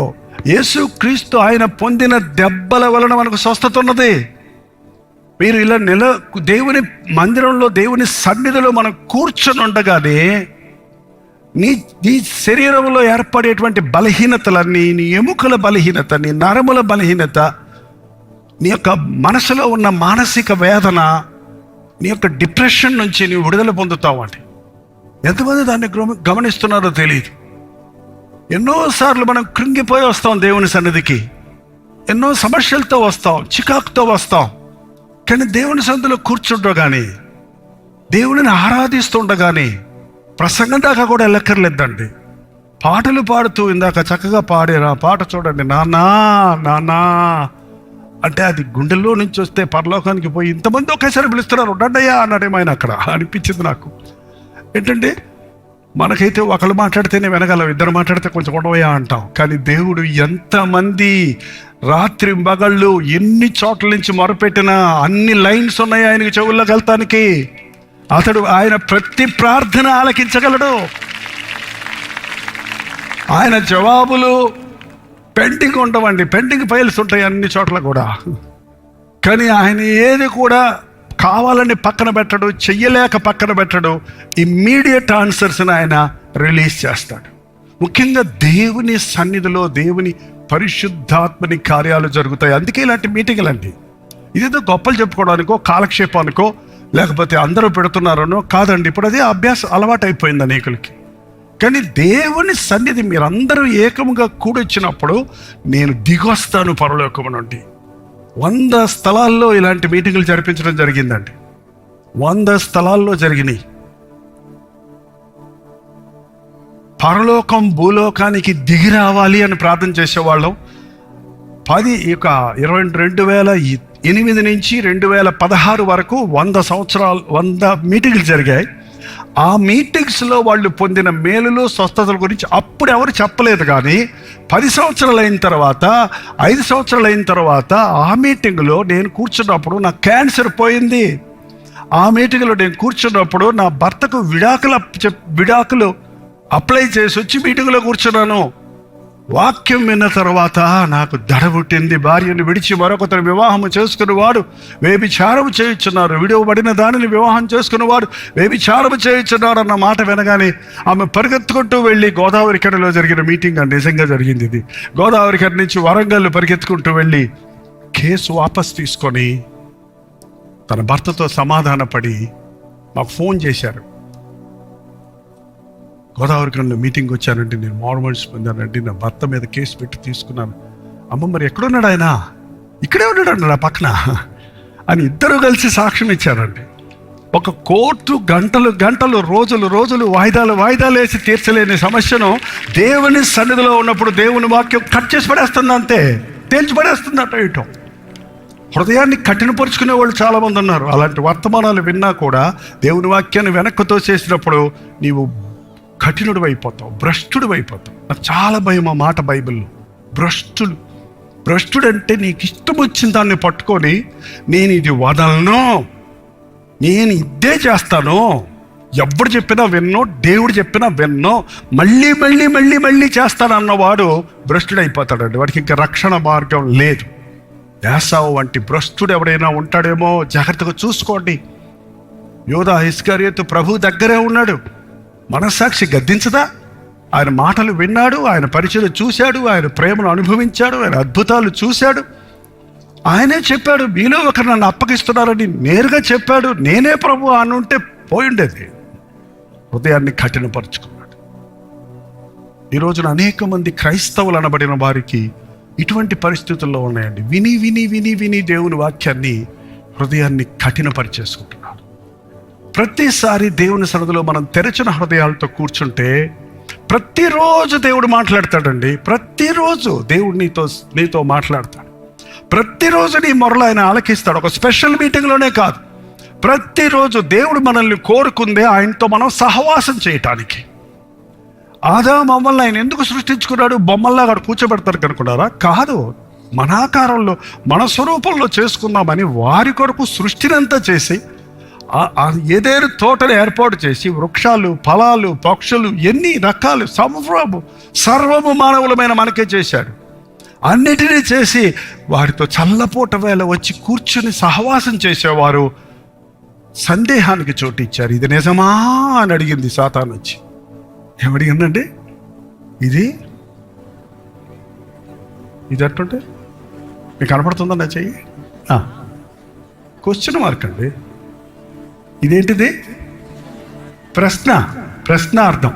S3: యేసు క్రీస్తు ఆయన పొందిన దెబ్బల వలన మనకు స్వస్థత ఉన్నది. మీరు ఇలా దేవుని మందిరంలో దేవుని సన్నిధిలో మనం కూర్చొని ఉండగానే నీ శరీరంలో ఏర్పడేటువంటి బలహీనతలన్నీ, నీ ఎముకల బలహీనత, నీ నరముల బలహీనత, నీ యొక్క మనసులో ఉన్న మానసిక వేదన, నీ యొక్క డిప్రెషన్ నుంచి నీవు విడుదల పొందుతావండి. ఎంతమంది దాన్ని గమనిస్తున్నారో తెలియదు. ఎన్నోసార్లు మనం కృంగిపోయి వస్తాం దేవుని సన్నిధికి, ఎన్నో సమస్యలతో వస్తాం, చికాకుతో వస్తాం. కానీ దేవుని సన్నిధిలో కూర్చుండగానే, దేవుడిని ఆరాధిస్తుండగానే, ప్రసంగం దాకా కూడా వెళ్ళక్కర్లేదండి, పాటలు పాడుతూ ఇందాక చక్కగా పాడారు ఆ పాట చూడండి, నాన్నా నాన్నా అంటే అది గుండెల్లో నుంచి వస్తే పరలోకానికి పోయి ఇంతమంది ఒకేసారి పిలుస్తున్నారు, ఉండండియ్యా అన్నాడేమైనా అక్కడ అనిపించింది నాకు. ఏంటంటే మనకైతే ఒకళ్ళు మాట్లాడితేనే వినగలం, 2 మాట్లాడితే కొంచెం ఉండవయ్యా అంటాం. కానీ దేవుడు ఎంతమంది రాత్రి మగళ్ళు ఎన్ని చోట్ల నుంచి మొరపెట్టినా అన్ని లైన్స్ ఉన్నాయి ఆయనకి చెవుల్లోకి వెళ్తానికి. ఆయన ప్రతి ప్రార్థన ఆలకించగలడు. ఆయన జవాబులు పెండింగ్ ఉండవండి, పెండింగ్ ఫైల్స్ ఉంటాయి అన్ని చోట్ల కూడా. కానీ ఆయన ఏది కూడా కావాలని పక్కన పెట్టడు, చెయ్యలేక పక్కన పెట్టడు. ఇమ్మీడియట్ ఆన్సర్స్ని ఆయన రిలీజ్ చేస్తాడు. ముఖ్యంగా దేవుని సన్నిధిలో దేవుని పరిశుద్ధాత్మని కార్యాలు జరుగుతాయి. అందుకే ఇలాంటి మీటింగులు అండి. ఇదేదో గొప్పలు చెప్పుకోవడానికో కాలక్షేపానికో లేకపోతే అందరూ పెడుతున్నారనో కాదండి. ఇప్పుడు అదే అలవాటు అయిపోయింది అనేకులకి. కానీ దేవుని సన్నిధి మీరందరూ ఏకముగా కూడొచ్చినప్పుడు నేను దిగొస్తాను పరలోకము నుండి. 100 స్థలాల్లో ఇలాంటి మీటింగులు జరిపించడం జరిగిందండి. 100 స్థలాల్లో జరిగినాయి. పరలోకం భూలోకానికి దిగి రావాలి అని ప్రార్థన చేసేవాళ్ళం. 2008 నుంచి 2016 వరకు 100 మీటింగులు జరిగాయి. ఆ మీటింగ్స్లో వాళ్ళు పొందిన మేలులు స్వస్థతల గురించి అప్పుడు ఎవరు చెప్పలేదు. కానీ 10 సంవత్సరాలు అయిన తర్వాత, 5 సంవత్సరాలు అయిన తర్వాత ఆ మీటింగ్లో నేను కూర్చున్నప్పుడు నాకు క్యాన్సర్ పోయింది. ఆ మీటింగ్లో నేను కూర్చున్నప్పుడు నా భర్తకు విడాకులు అప్లై చేసి వచ్చి మీటింగ్లో కూర్చున్నాను. వాక్యం విన్న తర్వాత నాకు దడ పుట్టింది. భార్యను విడిచి మరొకతను వివాహం చేసుకునేవాడు వ్యభిచారం చేయుచున్నారు, విడవబడిన దానిని వివాహం చేసుకునేవాడు వ్యభిచారం చేయుచున్నారు అన్న మాట వినగానే ఆమె పరిగెత్తుకుంటూ వెళ్ళి గోదావరిఖనిలో జరిగిన మీటింగ్ అండి, నిజంగా జరిగింది ఇది. గోదావరిఖని నుంచి వరంగల్ పరిగెత్తుకుంటూ వెళ్ళి కేసు వాపస్ తీసుకొని తన భర్తతో సమాధానపడి మాకు ఫోన్ చేశారు. గోదావరిఖనిలో మీటింగ్ వచ్చానండి, నేను మార్మల్స్ పొందానండి, నా భర్త మీద కేసు పెట్టి తీసుకున్నాను. అమ్మ మరి ఎక్కడున్నాడు ఆయన? ఇక్కడే ఉన్నాడు నా పక్కన అని ఇద్దరు కలిసి సాక్ష్యం ఇచ్చారండి. ఒక కోర్టు గంటలు రోజులు వాయిదాలు వేసి తీర్చలేని సమస్యను దేవుని సన్నిధిలో ఉన్నప్పుడు దేవుని వాక్యం కట్ చేసి పడేస్తుంది, అంతే తేల్చి పడేస్తుంది. అటు ఇటు హృదయాన్ని కఠినపరుచుకునే వాళ్ళు చాలామంది ఉన్నారు. అలాంటి వర్తమానాలు విన్నా కూడా దేవుని వాక్యాన్ని వెనక్కుతో చేసినప్పుడు నీవు కఠినుడు అయిపోతావు, భ్రష్టుడు అయిపోతావు. నాకు చాలా భయం ఆ మాట బైబిల్లో. భ్రష్టుడు అంటే నీకు ఇష్టం వచ్చిన దాన్ని పట్టుకొని నేను ఇది వదలను, నేను ఇదే చేస్తాను, ఎవడు చెప్పినా విన్నో, దేవుడు చెప్పినా విన్నో, మళ్ళీ చేస్తాను అన్నవాడు భ్రష్టుడు అయిపోతాడండి. వాడికి ఇంకా రక్షణ మార్గం లేదు. ఏసావు వంటి భ్రష్టుడు ఎవడైనా ఉంటాడేమో, జాగ్రత్తగా చూసుకోండి. యోధా ఇస్కరియోతు ప్రభు దగ్గరే ఉన్నాడు. మనస్సాక్షి గద్దించదా? ఆయన మాటలు విన్నాడు, ఆయన పరిచయం చూశాడు, ఆయన ప్రేమను అనుభవించాడు, ఆయన అద్భుతాలు చూశాడు. ఆయనే చెప్పాడు, మీలో ఒకరు నన్ను అప్పగిస్తున్నారని నేరుగా చెప్పాడు. నేనే ప్రభు అని ఉంటే పోయి ఉండేది. హృదయాన్ని కఠినపరుచుకున్నాడు. ఈ రోజున అనేక మంది క్రైస్తవులు అనబడిన వారికి ఇటువంటి పరిస్థితుల్లో ఉన్నాయండి. విని దేవుని వాక్యాన్ని హృదయాన్ని కఠినపరిచేసుకుంటున్నారు. ప్రతిసారి దేవుని సన్నిధిలో మనం తెరచిన హృదయాలతో కూర్చుంటే ప్రతిరోజు దేవుడు మాట్లాడతాడండి. ప్రతిరోజు దేవుడు నీతో మాట్లాడతాడు. ప్రతిరోజు నీ మొరలు ఆయన ఆలకిస్తాడు. ఒక స్పెషల్ మీటింగ్లోనే కాదు, ప్రతిరోజు దేవుడు మనల్ని కోరుకుందే ఆయనతో మనం సహవాసం చేయటానికి. ఆదాము అవ్వల్ని ఆయన ఎందుకు సృష్టించుకున్నాడు? బొమ్మల్లా అక్కడ కూర్చోబెడతారు కనుకున్నారా? కాదు, మన ఆకారంలో మన స్వరూపంలో చేసుకుందామని వారి కొరకు సృష్టినంతా చేసి ఏదేరు తోటలు ఏర్పాటు చేసి వృక్షాలు, ఫలాలు, పక్షులు, ఎన్ని రకాలు సర్వము మానవులమైన మనకే చేశాడు. అన్నిటినీ చేసి వారితో చల్లపూట వేళ వచ్చి కూర్చుని సహవాసం చేసేవారు సందేహానికి చోటు ఇచ్చారు. ఇది నిజమా అని అడిగింది సాతాను వచ్చి. ఏమడిగిందండి? ఇది అట్టుంటే మీకు కనపడుతుందన్న చెయ్యి. క్వశ్చన్ మార్క్ అండి. ఇదేంటిది? ప్రశ్నార్థం.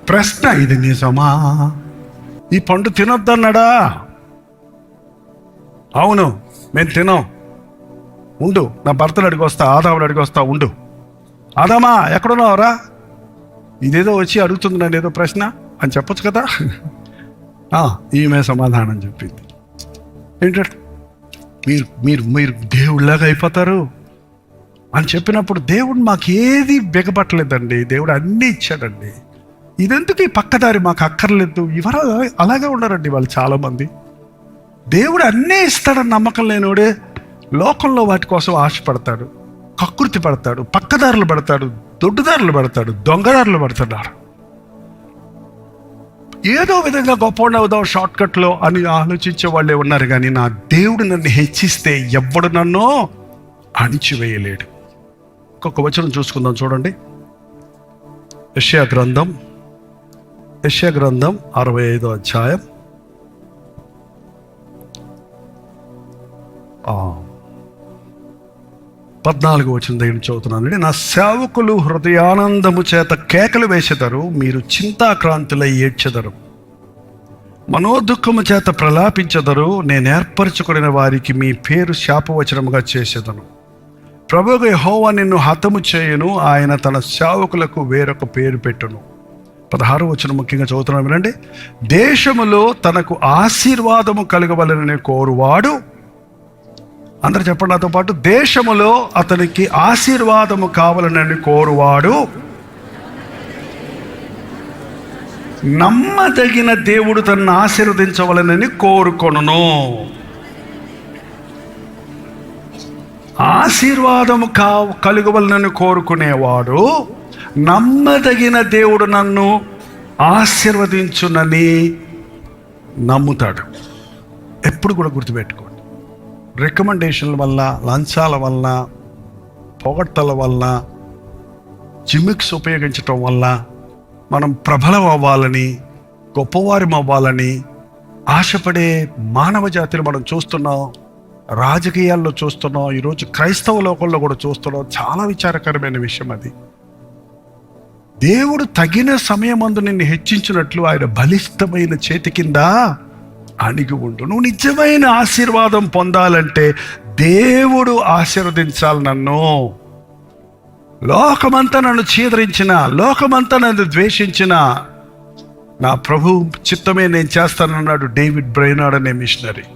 S3: ప్రశ్న, ఇది నిజమా? ఈ పండు తినొద్దన్నాడా? అవును, మేము తినం. ఉండు, నా భర్తను అడిగి వస్తా, ఆదాముని అడిగి వస్తా, ఉండు. ఆదామా ఎక్కడున్నావురా? ఇదేదో వచ్చి అడుగుతుంది నన్ను ఏదో ప్రశ్న అని చెప్పొచ్చు కదా. ఈమె సమాధానం చెప్పింది. ఏంటంటే మీరు దేవుళ్ళలాగా అయిపోతారు అని చెప్పినప్పుడు దేవుడు మాకు ఏది బిగపట్టలేదండి. దేవుడు అన్నీ ఇచ్చాడండి. ఇదెందుకు ఈ పక్కదారి మాకు అక్కర్లేదు. ఎవరు అలాగే ఉన్నారండి వాళ్ళు చాలామంది. దేవుడు అన్నీ ఇస్తాడని నమ్మకం లేనివాడే లోకంలో వాటి కోసం ఆశపడతాడు, కకృతి పడతాడు, పక్కదారులు పడతాడు, దొడ్డుదారులు పడతాడు, దొంగదారులు పడుతున్నారు. ఏదో విధంగా గొప్పవాడిని అవుదాం షార్ట్కట్లో అని ఆలోచించే వాళ్ళే ఉన్నారు. కానీ నా దేవుడు నన్ను హెచ్చిస్తే ఎవ్వడు నన్ను అణిచివేయలేడు. ఇంకొక వచనం చూసుకుందాం, చూడండి. యెషయా గ్రంథం 65వ అధ్యాయం 14వ వచనం దగ్గర చదువుతున్నానండి. నా సేవకులు హృదయానందము చేత కేకలు వేసెదరు, మీరు చింతాక్రాంతులై ఏడ్చెదరు, మనోదుఃఖము చేత ప్రలాపించెదరు. నేను ఏర్పరచుకున్న వారికి మీ పేరు శాపవచనముగా చేసేదను. ప్రభువు యెహోవా నిన్ను హతము చేయును, ఆయన తన సేవకులకు వేరొక పేరు పెట్టును. 16వ వచనం ముఖ్యంగా చదువుతున్నాను వినండి. దేశములో తనకు ఆశీర్వాదము కలగవలనని కోరువాడు, అందరూ చెప్పండి నాతో పాటు, దేశములో అతనికి ఆశీర్వాదము కావాలనని కోరువాడు నమ్మదగిన దేవుడు తనను ఆశీర్వదించవలనని కోరుకొనును. ఆశీర్వాదము కలుగవలనని కోరుకునేవాడు నమ్మదగిన దేవుడు నన్ను ఆశీర్వదించునని నమ్ముతాడు. ఎప్పుడు కూడా గుర్తుపెట్టుకోండి, రికమెండేషన్ల వల్ల, లంచాల వల్ల, పొగడ్తల వల్ల, జిమిక్స్ ఉపయోగించటం వల్ల మనం ప్రబలం అవ్వాలని, గొప్పవారం అవ్వాలని ఆశపడే మానవ జాతిని మనం చూస్తున్నాం. రాజకీయాల్లో చూస్తున్నాం, ఈరోజు క్రైస్తవ లోకంలో కూడా చూస్తున్నాం. చాలా విచారకరమైన విషయం అది. దేవుడు తగిన సమయమందు నిన్ను హెచ్చించినట్లు ఆయన బలిష్టమైన చేతి కింద అణిగి ఉండు. నువ్వు నిజమైన ఆశీర్వాదం పొందాలంటే దేవుడు ఆశీర్వదించాలి నన్ను. లోకమంతా నన్ను చీదరించిన, లోకమంతా నన్ను ద్వేషించిన, నా ప్రభు చిత్తమే నేను చేస్తానన్నాడు డేవిడ్ బ్రైనార్డ్ అనే మిషనరీ.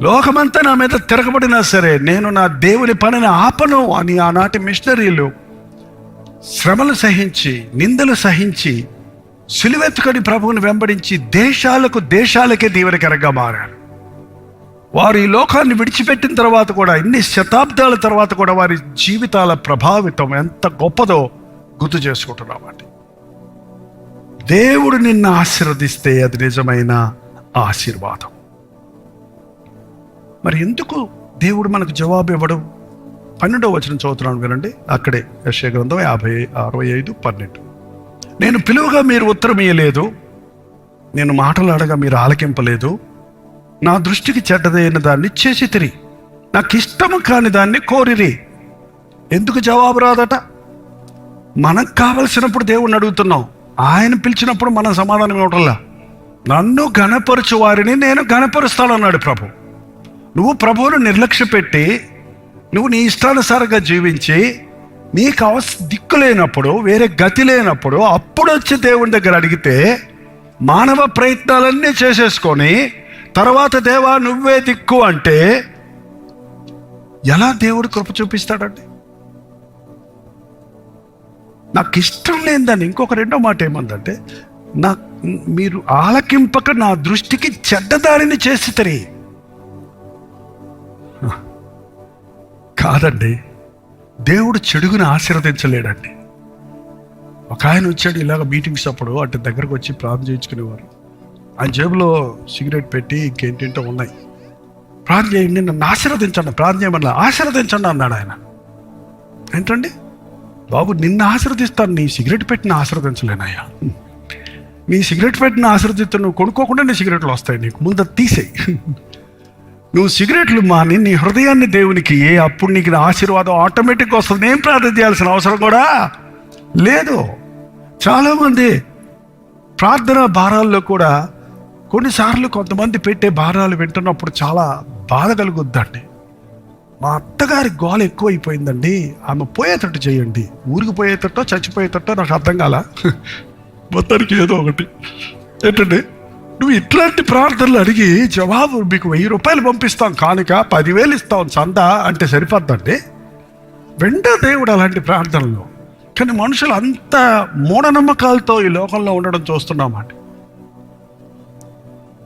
S3: లోకమంతా నా మీద తిరగబడినా సరే నేను నా దేవుని పనిని ఆపను అని ఆనాటి మిషనరీలు శ్రమలు సహించి, నిందలు సహించి, సిలువెత్తుకొని ప్రభువుని వెంబడించి దేశాలకే దీవెనకరంగా మారారు. వారు ఈ లోకాన్ని విడిచిపెట్టిన తర్వాత కూడా, ఇన్ని శతాబ్దాల తర్వాత కూడా వారి జీవితాల ప్రభావితం ఎంత గొప్పదో గుర్తు చేసుకుంటున్నామండి. దేవుడు నిన్ను ఆశీర్వదిస్తే అది నిజమైన ఆశీర్వాదం. మరి ఎందుకు దేవుడు మనకు జవాబు ఇవ్వడం? 12వ వచనం చదువుతున్నాను వినండి. అక్కడే యెషయా గ్రంథం 65:12. నేను పిలువగా మీరు ఉత్తరం ఇయ్యలేదు, నేను మాటలాడగా మీరు ఆలకింపలేదు, నా దృష్టికి చెడ్డదైన దాన్ని చేసి తిరిగి నాకు ఇష్టము కాని దాన్ని కోరిరి. ఎందుకు జవాబు రాదట? మనకు కావలసినప్పుడు దేవుణ్ణి అడుగుతున్నాం, ఆయన పిలిచినప్పుడు మనం సమాధానం ఇవ్వటంలా. నన్ను ఘనపరచు వారిని నేను ఘనపరుస్తానన్నాడు ప్రభు. నువ్వు ప్రభువును నిర్లక్ష్య పెట్టి నువ్వు నీ ఇష్టానుసారంగా జీవించి నీకు దిక్కు లేనప్పుడు, వేరే గతి లేనప్పుడు, అప్పుడు వచ్చి దేవుని దగ్గర అడిగితే మానవ ప్రయత్నాలన్నీ చేసేసుకొని తర్వాత దేవా నువ్వే దిక్కు అంటే ఎలా దేవుడు కృప చూపిస్తాడండి? నాకు ఇష్టం లేదని ఇంకొక రెండో మాట ఏమందంటే, మీరు ఆలకింపక నా దృష్టికి చెడ్డదారిని చేసి తరి. కాదండి, దేవుడు చెడుగుని ఆశీర్వదించలేడండి. ఒక ఆయన వచ్చాడు ఇలాగ మీటింగ్స్ అప్పుడు, అటు దగ్గరకు వచ్చి ప్రార్థన చేయించుకునేవారు. ఆయన జేబులో సిగరెట్ పెట్టి ఇంకేంటంటో ఉన్నాయి. ప్రార్థన చేయండి, నన్ను ఆశీర్వదించండి, ప్రార్థన చేయమన్నా ఆశీర్వదించండి అన్నాడు ఆయన. ఏంటండి బాబు, నిన్ను ఆశీర్వదిస్తాను, నీ సిగరెట్ పెట్టిన ఆశీర్వదించలేనయ్యా. నీ సిగరెట్ పెట్టిన ఆశీర్వదిస్తే నువ్వు కొనుక్కోకుండా నీ సిగరెట్లు వస్తాయి, నీకు ముందు తీసేయి. నువ్వు సిగరెట్లు మాని నీ హృదయాన్ని దేవునికి అప్పుడు నీకు ఆశీర్వాదం ఆటోమేటిక్గా వస్తుంది. ఏం ప్రార్థన చేయాల్సిన అవసరం కూడా లేదు. చాలామంది ప్రార్థన భారాల్లో కూడా కొన్నిసార్లు కొంతమంది పెట్టే భారాలు వింటున్నప్పుడు చాలా బాధ కలుగుద్దండి. మా అత్తగారి గోల ఎక్కువైపోయిందండి, ఆమె పోయేటట్టు చేయండి. ఊరికి పోయేటట్టో చచ్చిపోయేటట్టో నాకు అర్థం కాల, మొత్తానికి ఏదో ఒకటి. ఏంటండి, నువ్వు ఇట్లాంటి ప్రార్థనలు అడిగి జవాబు మీకు 1000 రూపాయలు పంపిస్తాం కానుక, 10,000 ఇస్తాం చందా అంటే సరిపోద్దండి? వెంట దేవుడు అలాంటి ప్రార్థనలు. కానీ మనుషులు అంత మూఢనమ్మకాలతో ఈ లోకంలో ఉండడం చూస్తున్నామండి.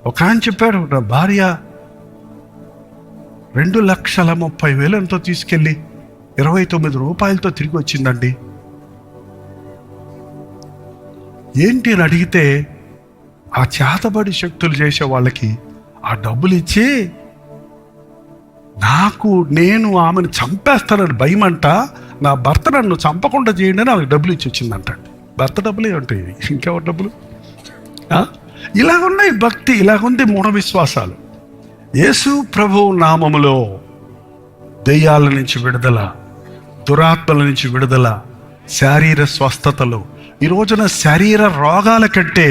S3: ఒక ఆయన చెప్పాడు, నా భార్య 2,30,000 ఎంతో తీసుకెళ్ళి 29 రూపాయలతో తిరిగి వచ్చిందండి. ఏంటి అని అడిగితే, ఆ చేతబడి శక్తులు చేసే వాళ్ళకి ఆ డబ్బులు ఇచ్చి నేను ఆమెను చంపేస్తానని భయమంట, నా భర్త నన్ను చంపకుండా చేయండి అని ఆమెకు డబ్బులు ఇచ్చి వచ్చిందంట. భర్త డబ్బులే ఉంటాయి, ఇంకెవరి డబ్బులు? ఇలాగున్నాయి భక్తి, ఇలాగుంది మూఢ విశ్వాసాలు. యేసు ప్రభువు నామములో దెయ్యాల నుంచి విడుదల, దురాత్మల నుంచి విడుదల, శారీర స్వస్థతలు. ఈ రోజున శరీర రోగాల కంటే,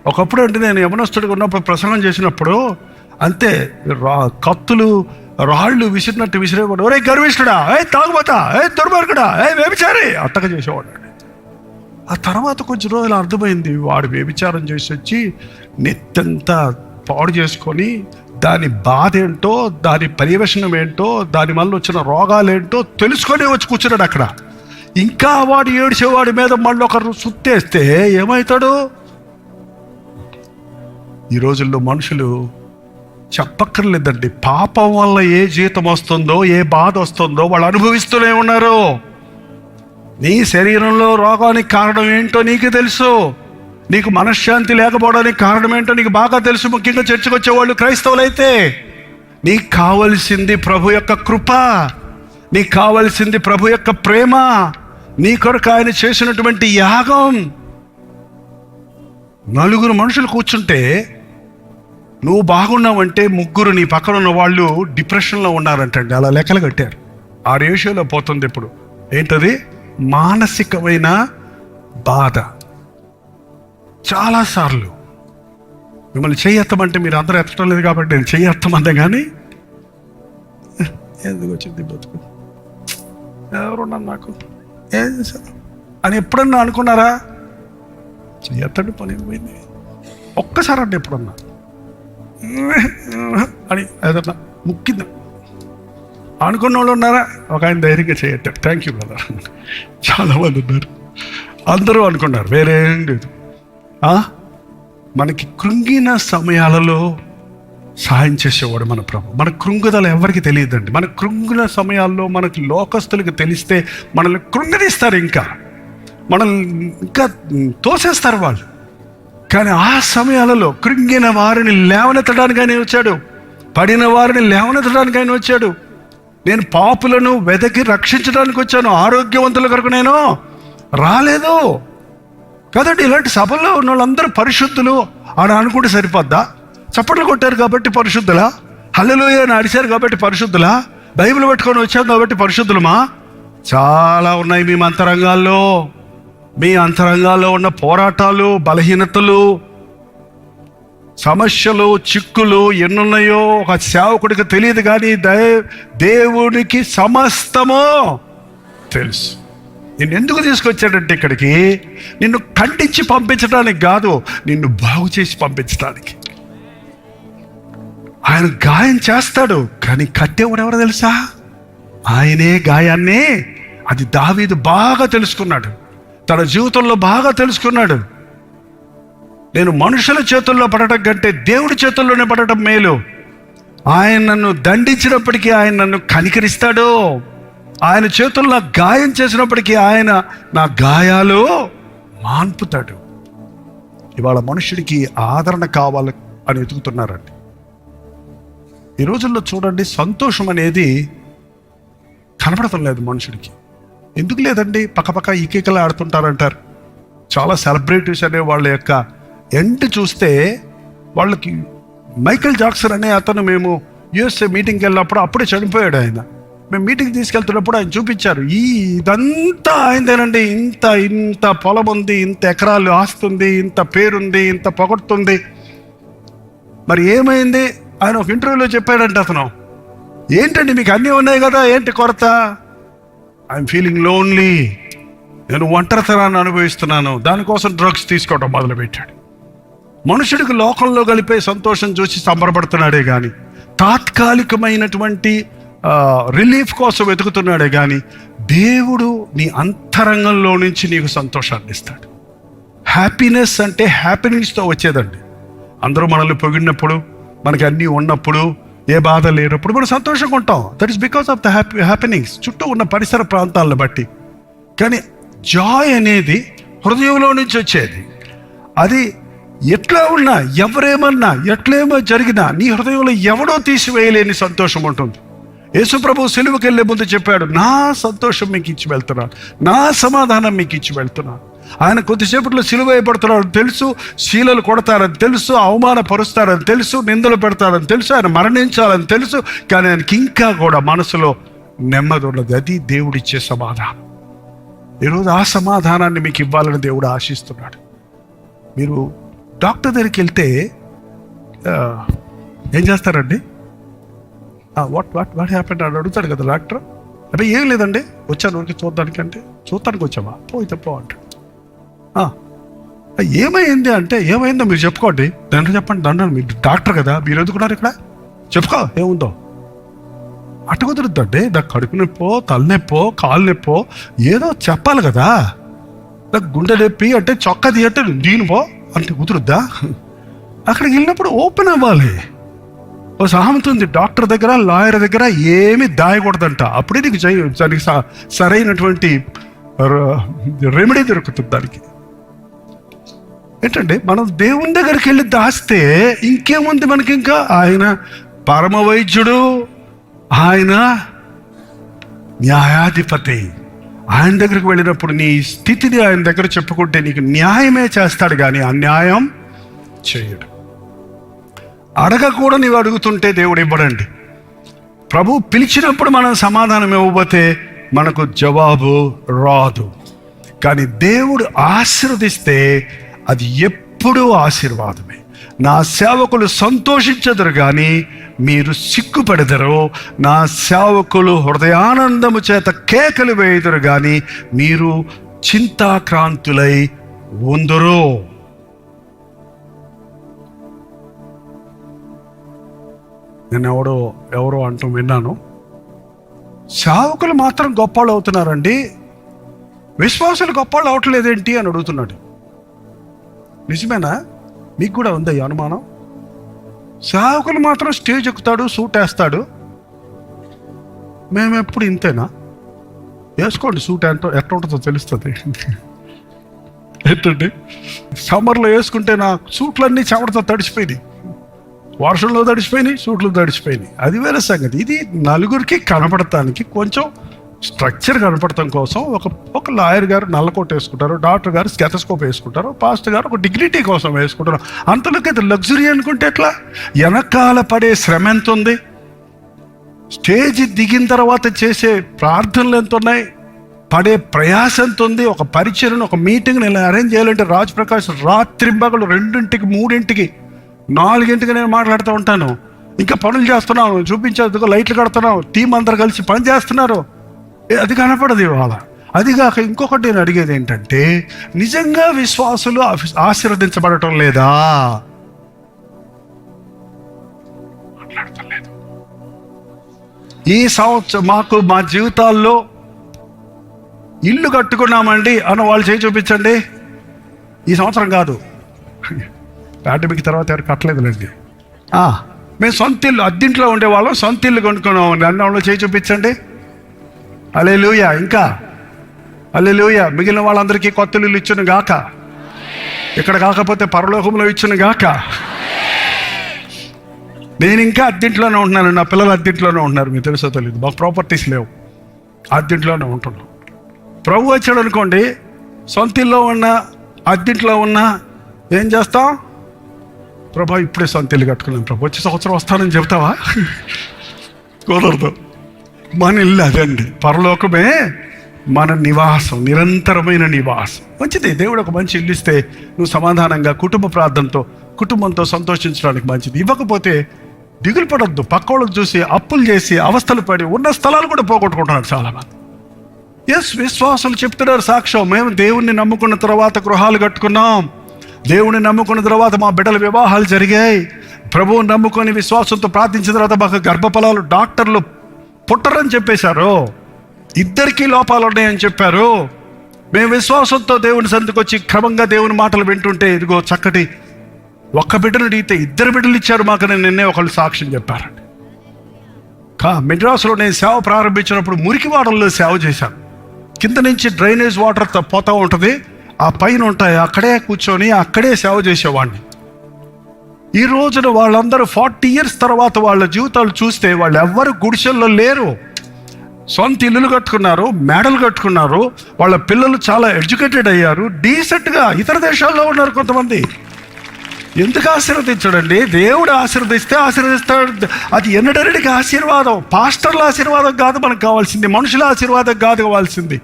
S3: ఒకప్పుడు అంటే నేను యవనస్తుడిగా ఉన్నప్పుడు ప్రసంగం చేసినప్పుడు అంతే, కత్తులు రాళ్ళు విసిరినట్టు విసిరేవాడు. ఒరే గర్విష్ఠుడా, తాగుబోతా, దుర్మార్గుడా, వ్యభిచారి అట్టగా చేసేవాడు. ఆ తర్వాత కొంచెం రోజులు అర్థమైంది, వాడు వ్యభిచారం చేసి వచ్చి నెత్తంతా పాడు చేసుకొని దాని బాధ ఏంటో, దాని పర్యవేక్షణం ఏంటో, దాని వల్ల వచ్చిన రోగాలు ఏంటో తెలుసుకొని వచ్చి కూర్చున్నాడు అక్కడ. ఇంకా వాడు ఏడ్చేవాడి మీద మళ్ళీ ఒకరు సుత్తేస్తే ఏమవుతాడు? ఈ రోజుల్లో మనుషులు చెప్పక్కర్లేదండి, పాపం వల్ల ఏ జీతం వస్తుందో, ఏ బాధ వస్తుందో వాళ్ళు అనుభవిస్తూనే ఉన్నారు. నీ శరీరంలో రోగానికి కారణం ఏంటో నీకు తెలుసు, నీకు మనశ్శాంతి లేకపోవడానికి కారణం ఏంటో నీకు బాగా తెలుసు. ముఖ్యంగా చర్చకు వచ్చేవాళ్ళు క్రైస్తవులైతే, నీకు కావలసింది ప్రభు యొక్క కృప, నీకు కావలసింది ప్రభు యొక్క ప్రేమ, నీ కొరకు ఆయన చేసినటువంటి యాగం. నలుగురు మనుషులు కూర్చుంటే నువ్వు బాగున్నావంటే ముగ్గురు నీ పక్కన ఉన్న వాళ్ళు డిప్రెషన్లో ఉన్నారంటండి. అలా లెక్కలు కట్టారు. ఆ రేషియోలో పోతుంది ఇప్పుడు. ఏంటది? మానసికమైన బాధ. చాలాసార్లు మిమ్మల్ని చెయ్యెత్తమంటే మీరు అందరూ ఎత్తడం లేదు కాబట్టి నేను చెయ్యెత్తమంటే కానీ ఎందుకు వచ్చింది బతుకు, ఎవరున్నారు నాకు, ఏం చేశాను అని ఎప్పుడన్నా అనుకున్నారా? చెయ్యెత్తండి, పని పోయింది. ఒక్కసారి అంటే ఎప్పుడన్నా అని ఏదన్నా ముక్కింది అనుకున్న వాళ్ళు ఉన్నారా? ఒక ఆయన ధైర్యంగా చేయట్టారు. Thank you brother. చాలామంది ఉన్నారు, అందరూ అనుకున్నారు, వేరేం లేదు. మనకి కృంగిన సమయాలలో సహాయం చేసేవాడు మన ప్రభు. మన కృంగుదల ఎవరికి తెలియదండి. మన కృంగిన సమయాల్లో మనకి లోకస్తులకు తెలిస్తే మనల్ని కృంగదీస్తారు, ఇంకా మనల్ని ఇంకా తోసేస్తారు వాళ్ళు. కానీ ఆ సమయాలలో కృంగిన వారిని లేవనెత్తడానికి ఆయన వచ్చాడు, పడిన వారిని లేవనెత్తడానికి ఆయన వచ్చాడు. నేను పాపులను వెదకి రక్షించడానికి వచ్చాను, ఆరోగ్యవంతుల కొరకు నేను రాలేదు కదండి. ఇలాంటి సభల్లో ఉన్న వాళ్ళందరూ పరిశుద్ధులు అని అనుకుంటే సరిపోద్దా? చప్పట్లు కొట్టారు కాబట్టి పరిశుద్ధులా? హల్లెలూయా అని అడిచారు కాబట్టి పరిశుద్ధులా? బైబిల్ పట్టుకొని వచ్చాం కాబట్టి పరిశుద్ధులమా? చాలా ఉన్నాయి మీ అంతరంగాల్లో. మీ అంతరంగాల్లో ఉన్న పోరాటాలు, బలహీనతలు, సమస్యలు, చిక్కులు ఎన్నున్నాయో ఒక సేవకుడికి తెలియదు, కానీ దేవునికి సమస్తము తెలుసు. నిన్ను ఎందుకు తీసుకొచ్చాడంటే ఇక్కడికి నిన్ను ఖండించి పంపించడానికి కాదు, నిన్ను బాగు చేసి పంపించడానికి. ఆయన గాయం చేస్తాడు, కానీ కట్టేవాడు ఎవరో తెలుసా? ఆయనే గాయాన్ని. అది దావీదు బాగా తెలుసుకున్నాడు, తన జీవితంలో బాగా తెలుసుకున్నాడు. నేను మనుషుల చేతుల్లో పడటం కంటే దేవుడి చేతుల్లోనే పడటం మేలు. ఆయన నన్ను దండించినప్పటికీ ఆయన నన్ను కనికరిస్తాడు. ఆయన చేతుల్లో గాయం చేసినప్పటికీ ఆయన నా గాయాలు మాన్పుతాడు. ఇవాళ మనుషుడికి ఆదరణ కావాలి అని వెతుకుతున్నారండి. ఈ రోజుల్లో చూడండి, సంతోషం అనేది కనపడటం లేదు మనుషుడికి. ఎందుకు లేదండి? పక్కపక్క ఈకేకలు ఆడుతుంటారంటారు. చాలా సెలబ్రిటీస్ అనే వాళ్ళ యొక్క ఎండ్ చూస్తే వాళ్ళకి మైకేల్ జాక్సన్ అనే అతను, మేము యూఎస్ఏ మీటింగ్కి వెళ్ళినప్పుడు అప్పుడే చనిపోయాడు ఆయన. మేము మీటింగ్ తీసుకెళ్తున్నప్పుడు ఆయన చూపించారు, ఇదంతా ఆయనదేనండి, ఇంత ఇంత పొలం ఉంది, ఇంత ఎకరాలు ఆస్తుంది, ఇంత పేరుంది, ఇంత పొగడుతుంది. మరి ఏమైంది? ఆయన ఒక ఇంటర్వ్యూలో చెప్పాడంటే అతను, ఏంటండి మీకు అన్నీ ఉన్నాయి కదా, ఏంటి కొరత? ఐఎమ్ ఫీలింగ్ లోన్లీ, నేను ఒంటరితనాన్ని అనుభవిస్తున్నాను, దానికోసం డ్రగ్స్ తీసుకోవడం మొదలుపెట్టాడు. మనుషుడికి లోకంలో కలిపే సంతోషం చూసి సంబరపడుతున్నాడే కానీ, తాత్కాలికమైనటువంటి రిలీఫ్ కోసం వెతుకుతున్నాడే కానీ, దేవుడు నీ అంతరంగంలో నుంచి నీకు సంతోషాన్ని ఇస్తాడు. హ్యాపీనెస్ అంటే హ్యాపీనెస్తో వచ్చేదండి. అందరూ మనల్ని పొగిడినప్పుడు, మనకి అన్నీ ఉన్నప్పుడు, ఏ బాధ లేనప్పుడు మనం సంతోషంగా ఉంటాం. That is because of the happenings చుట్టూ ఉన్న పరిసర ప్రాంతాలను బట్టి. కానీ జాయ్ అనేది హృదయంలో నుంచి వచ్చేది. అది ఎట్లా ఉన్నా, ఎవరేమన్నా, ఎట్లేమో జరిగినా నీ హృదయంలో ఎవడో తీసివేయలేని సంతోషం ఉంటుంది. యేసుప్రభు సిలువకి వెళ్ళే ముందు చెప్పాడు, నా సంతోషం మీకు ఇచ్చి వెళ్తున్నాను, నా సమాధానం మీకు ఇచ్చి వెళ్తున్నాను. ఆయన కొద్దిసేపట్లో సిలువ వేయబడుతున్నాడని తెలుసు, శీలలు కొడతారని తెలుసు, అవమానపరుస్తారని తెలుసు, నిందలు పెడతారని తెలుసు, ఆయన మరణించాలని తెలుసు. కానీ ఆయనకి ఇంకా కూడా మనసులో నెమ్మది ఉన్నది. అది దేవుడిచ్చే సమాధానం. ఈరోజు ఆ సమాధానాన్ని మీకు ఇవ్వాలని దేవుడు ఆశిస్తున్నాడు. మీరు డాక్టర్ దగ్గరికి వెళ్తే ఏం చేస్తారండి? వాట్ హ్యాపెండ్ అని అడుగుతాడు కదా డాక్టర్. అంటే ఏం లేదండి, వచ్చాను ఊరికి చూడడానికి. అంటే చూడటానికి వచ్చావా? పోయితే పో అంటాడు. ఏమైంది అంటే, ఏమైందో మీరు చెప్పుకోండి. దండ చెప్పండి, దండ. మీరు డాక్టర్ కదా, మీరు ఎందుకున్నారు ఇక్కడ? చెప్పుకో ఏముందో. అటు కుదురుద్దండి. నాకు కడుపు నొప్పో, తలనొప్పో, కాలు నొప్పో ఏదో చెప్పాలి కదా. నాకు గుండె నొప్పి అంటే చొక్కా తీయట్టే దీని పో అంటే కుదురుద్దా? అక్కడికి వెళ్ళినప్పుడు ఓపెన్ అవ్వాలి. ఓ సామెత ఉంది, డాక్టర్ దగ్గర, లాయర్ దగ్గర ఏమీ దాయకూడదంట. అప్పుడే నీకు దానికి సరైనటువంటి రెమెడీ దొరుకుతుంది దానికి. ఏంటంటే మనం దేవుని దగ్గరికి వెళ్ళి దాస్తే ఇంకేముంది మనకి? ఇంకా ఆయన పరమ వైద్యుడు, ఆయన న్యాయాధిపతి. ఆయన దగ్గరికి వెళ్ళినప్పుడు నీ స్థితిని ఆయన దగ్గర చెప్పుకుంటే నీకు న్యాయమే చేస్తాడు, కానీ అన్యాయం చేయడు. అడగకూడదు, నీవు అడుగుతుంటే దేవుడు ఇవ్వడండి. ప్రభు పిలిచినప్పుడు మనం సమాధానం ఇవ్వబోతే మనకు జవాబు రాదు. కానీ దేవుడు ఆశీర్వదిస్తే అది ఎప్పుడూ ఆశీర్వాదమే. నా సేవకులు సంతోషించెదరు కానీ మీరు సిగ్గుపడెదరు. నా సేవకులు హృదయానందము చేత కేకలు వేయుదురు కానీ మీరు చింతాక్రాంతులై ఉందురు. నేను ఎవరో అంటూ విన్నాను, సేవకులు మాత్రం గొప్పవాళ్ళు అవుతున్నారండి, విశ్వాసులు గొప్పవాళ్ళు అవట్లేదేంటి అని అడుగుతున్నాడు. నిజమేనా? మీకు కూడా ఉందా ఈ అనుమానం? సేవకులు మాత్రం స్టేజ్ ఎక్కుతాడు, సూట్ వేస్తాడు, మేము ఎప్పుడు ఇంతేనా? వేసుకోండి సూట్ ఎట్లా ఉంటుందో తెలుస్తుంది. ఏంటండి, సమ్మర్లో వేసుకుంటే నా సూట్లన్నీ చెమటతో తడిసిపోయినాయి, వర్షంలో తడిసిపోయినాయి, సూట్లు తడిసిపోయినాయి, అది వేరే సంగతి. ఇది నలుగురికి కనపడటానికి కొంచెం స్ట్రక్చర్ కనపడటం కోసం ఒక లాయర్ గారు నల్లకోట వేసుకుంటారు, డాక్టర్ గారు స్టెథోస్కోప్ వేసుకుంటారు, పాస్టర్ గారు ఒక డిగ్నిటీ కోసం వేసుకుంటారు. అంతలోకి అది లగ్జరీ అనుకుంటే ఎట్లా? వెనకాల పడే శ్రమ ఎంత ఉంది, స్టేజ్ దిగిన తర్వాత చేసే ప్రార్థనలు ఎంత ఉన్నాయి, పడే ప్రయాస ఎంత ఉంది. ఒక పరిచయను, ఒక మీటింగ్ని ఇలా అరేంజ్ చేయాలంటే రాజ్ ప్రకాష్ రాత్రింబగలు 2ంటికి 3ంటికి 4ంటికి నేను మాట్లాడుతూ ఉంటాను. ఇంకా పనులు చేస్తున్నాను, చూపించేందుకు లైట్లు కడుతున్నాను, టీం అందరు కలిసి పని చేస్తున్నారు, అది కనపడదు ఇవాళ. అది కాక ఇంకొకటి నేను అడిగేది ఏంటంటే, నిజంగా విశ్వాసులు ఆశీర్వదించబడటం లేదా? మాట్లాడటం. ఈ సంవత్సరం మా జీవితాల్లో ఇల్లు కట్టుకున్నామండి అన్న వాళ్ళు చేయి చూపించండి. ఈ సంవత్సరం కాదు, పాండమిక్ తర్వాత ఎవరు కట్టలేదులేండి. మేము సొంత ఇల్లు, అద్దింట్లో ఉండేవాళ్ళం, సొంత ఇల్లు కొనుక్కున్నాం అన్న వాళ్ళు చేయి చూపించండి. హల్లెలూయా. ఇంకా హల్లెలూయా. మిగిలిన వాళ్ళందరికీ కొత్త ఇల్లు ఇచ్చును గాక, ఇక్కడ కాకపోతే పరలోకంలో ఇచ్చును గాక. నేను ఇంకా అద్దింట్లోనే ఉంటున్నాను, నా పిల్లలు అద్దింట్లోనే ఉంటున్నారు. మీకు తెలుసో తెలియదు, మాకు ప్రాపర్టీస్ లేవు, అద్దింట్లోనే ఉంటున్నాం. ప్రభు వచ్చాడు అనుకోండి, సొంత ఇల్లు ఉన్నా అద్దింట్లో ఉన్నా ఏం చేస్తాం? ప్రభా ఇప్పుడే సొంత ఇల్లు కట్టుకున్నాను ప్రభు, వచ్చే సంవత్సరం వస్తానని చెప్తావా? కుదరదు. మన ఇల్లు అదండి, పరలోకమే మన నివాసం, నిరంతరమైన నివాసం. మంచిది, దేవుడు ఒక మంచి ఇల్లు ఇస్తే నువ్వు సమాధానంగా కుటుంబ ప్రార్థనతో కుటుంబంతో సంతోషించడానికి మంచిది. ఇవ్వకపోతే దిగులు పడొద్దు. పక్కోళ్ళకు చూసి అప్పులు చేసి అవస్థలు పడి ఉన్న స్థలాలు కూడా పోగొట్టుకుంటున్నారు చాలామంది. విశ్వాసులు చెప్తున్నారు సాక్ష్యం, మేము దేవుణ్ణి నమ్ముకున్న తర్వాత గృహాలు కట్టుకున్నాం, దేవుని నమ్ముకున్న తర్వాత మా బిడ్డల వివాహాలు జరిగాయి, ప్రభువుని నమ్ముకొని విశ్వాసంతో ప్రార్థించిన తర్వాత మాకు గర్భఫలాలు డాక్టర్లు పుట్టరని చెప్పేశారు, ఇద్దరికీ లోపాలు ఉన్నాయని చెప్పారు. మేము విశ్వాసంతో దేవుని సందుకు వచ్చి క్రమంగా దేవుని మాటలు వింటుంటే ఇదిగో చక్కటి ఒక్క బిడ్డను అడిగితే 2 బిడ్డలు ఇచ్చారు మాకు. నేను నిన్నే ఒకళ్ళు సాక్ష్యం చెప్పారండి. మెడ్రాస్లో నేను సేవ ప్రారంభించినప్పుడు మురికివాడల్లో సేవ చేశాను. కింద నుంచి డ్రైనేజ్ వాటర్ పోతూ ఉంటుంది, ఆ పైన ఉంటాయి, అక్కడే కూర్చొని అక్కడే సేవ చేసేవాడిని. ఈ రోజున వాళ్ళందరూ 40 years తర్వాత వాళ్ళ జీవితాలు చూస్తే వాళ్ళు ఎవ్వరు గుడిసెల్లో లేరు, సొంత ఇల్లులు కట్టుకున్నారు, మేడలు కట్టుకున్నారు, వాళ్ళ పిల్లలు చాలా ఎడ్యుకేటెడ్ అయ్యారు, డీసెంట్గా ఇతర దేశాల్లో ఉన్నారు కొంతమంది. ఎందుకు ఆశీర్వదించడండి? దేవుడు ఆశీర్వదిస్తే ఆశీర్వదిస్తాడు, అది ఎన్నడరికి ఆశీర్వాదం. పాస్టర్ల ఆశీర్వాదం కాదు మనకు కావాల్సింది, మనుషుల ఆశీర్వాదం కాదు కావాల్సింది.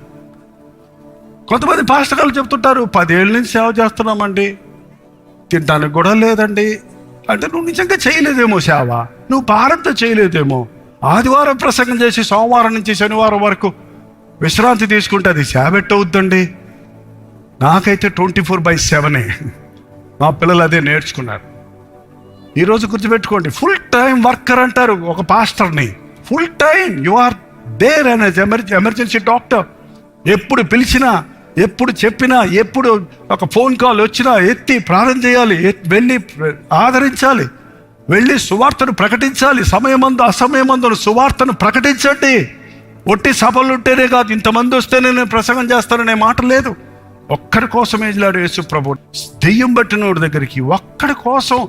S3: కొంతమంది పాస్టర్లు చెప్తుంటారు 10 ఏళ్ళ నుంచి సేవ చేస్తున్నామండి, తినడానికి కూడా లేదండి అంటే నువ్వు నిజంగా చేయలేదేమో సేవ, నువ్వు భారంతో చేయలేదేమో. ఆదివారం ప్రసంగం చేసి సోమవారం నుంచి శనివారం వరకు విశ్రాంతి తీసుకుంటే అది సేవ ఎట్టవుద్దండి? నాకైతే 24/7. మా పిల్లలు అదే నేర్చుకున్నారు. ఈరోజు గుర్తుపెట్టుకోండి, ఫుల్ టైం వర్కర్ అంటారు ఒక పాస్టర్ని. Full time you are there అనే ఎమర్జెన్సీ డాక్టర్. ఎప్పుడు పిలిచినా, ఎప్పుడు చెప్పినా, ఎప్పుడు ఒక ఫోన్ కాల్ వచ్చినా ఎత్తి ప్రార్థన చేయాలి, వెళ్ళి ఆదరించాలి, వెళ్ళి సువార్తను ప్రకటించాలి. సమయమందు అసమయమందు సువార్తను ప్రకటించండి. ఒట్టి సభలు ఉంటేనే కాదు, ఇంతమంది వస్తేనే నేను ప్రసంగం చేస్తాననే మాట లేదు. ఒక్కడి కోసం ఏజలాడు యేసు ప్రభు దెయ్యం పట్టినోడి దగ్గరికి, ఒక్కడి కోసం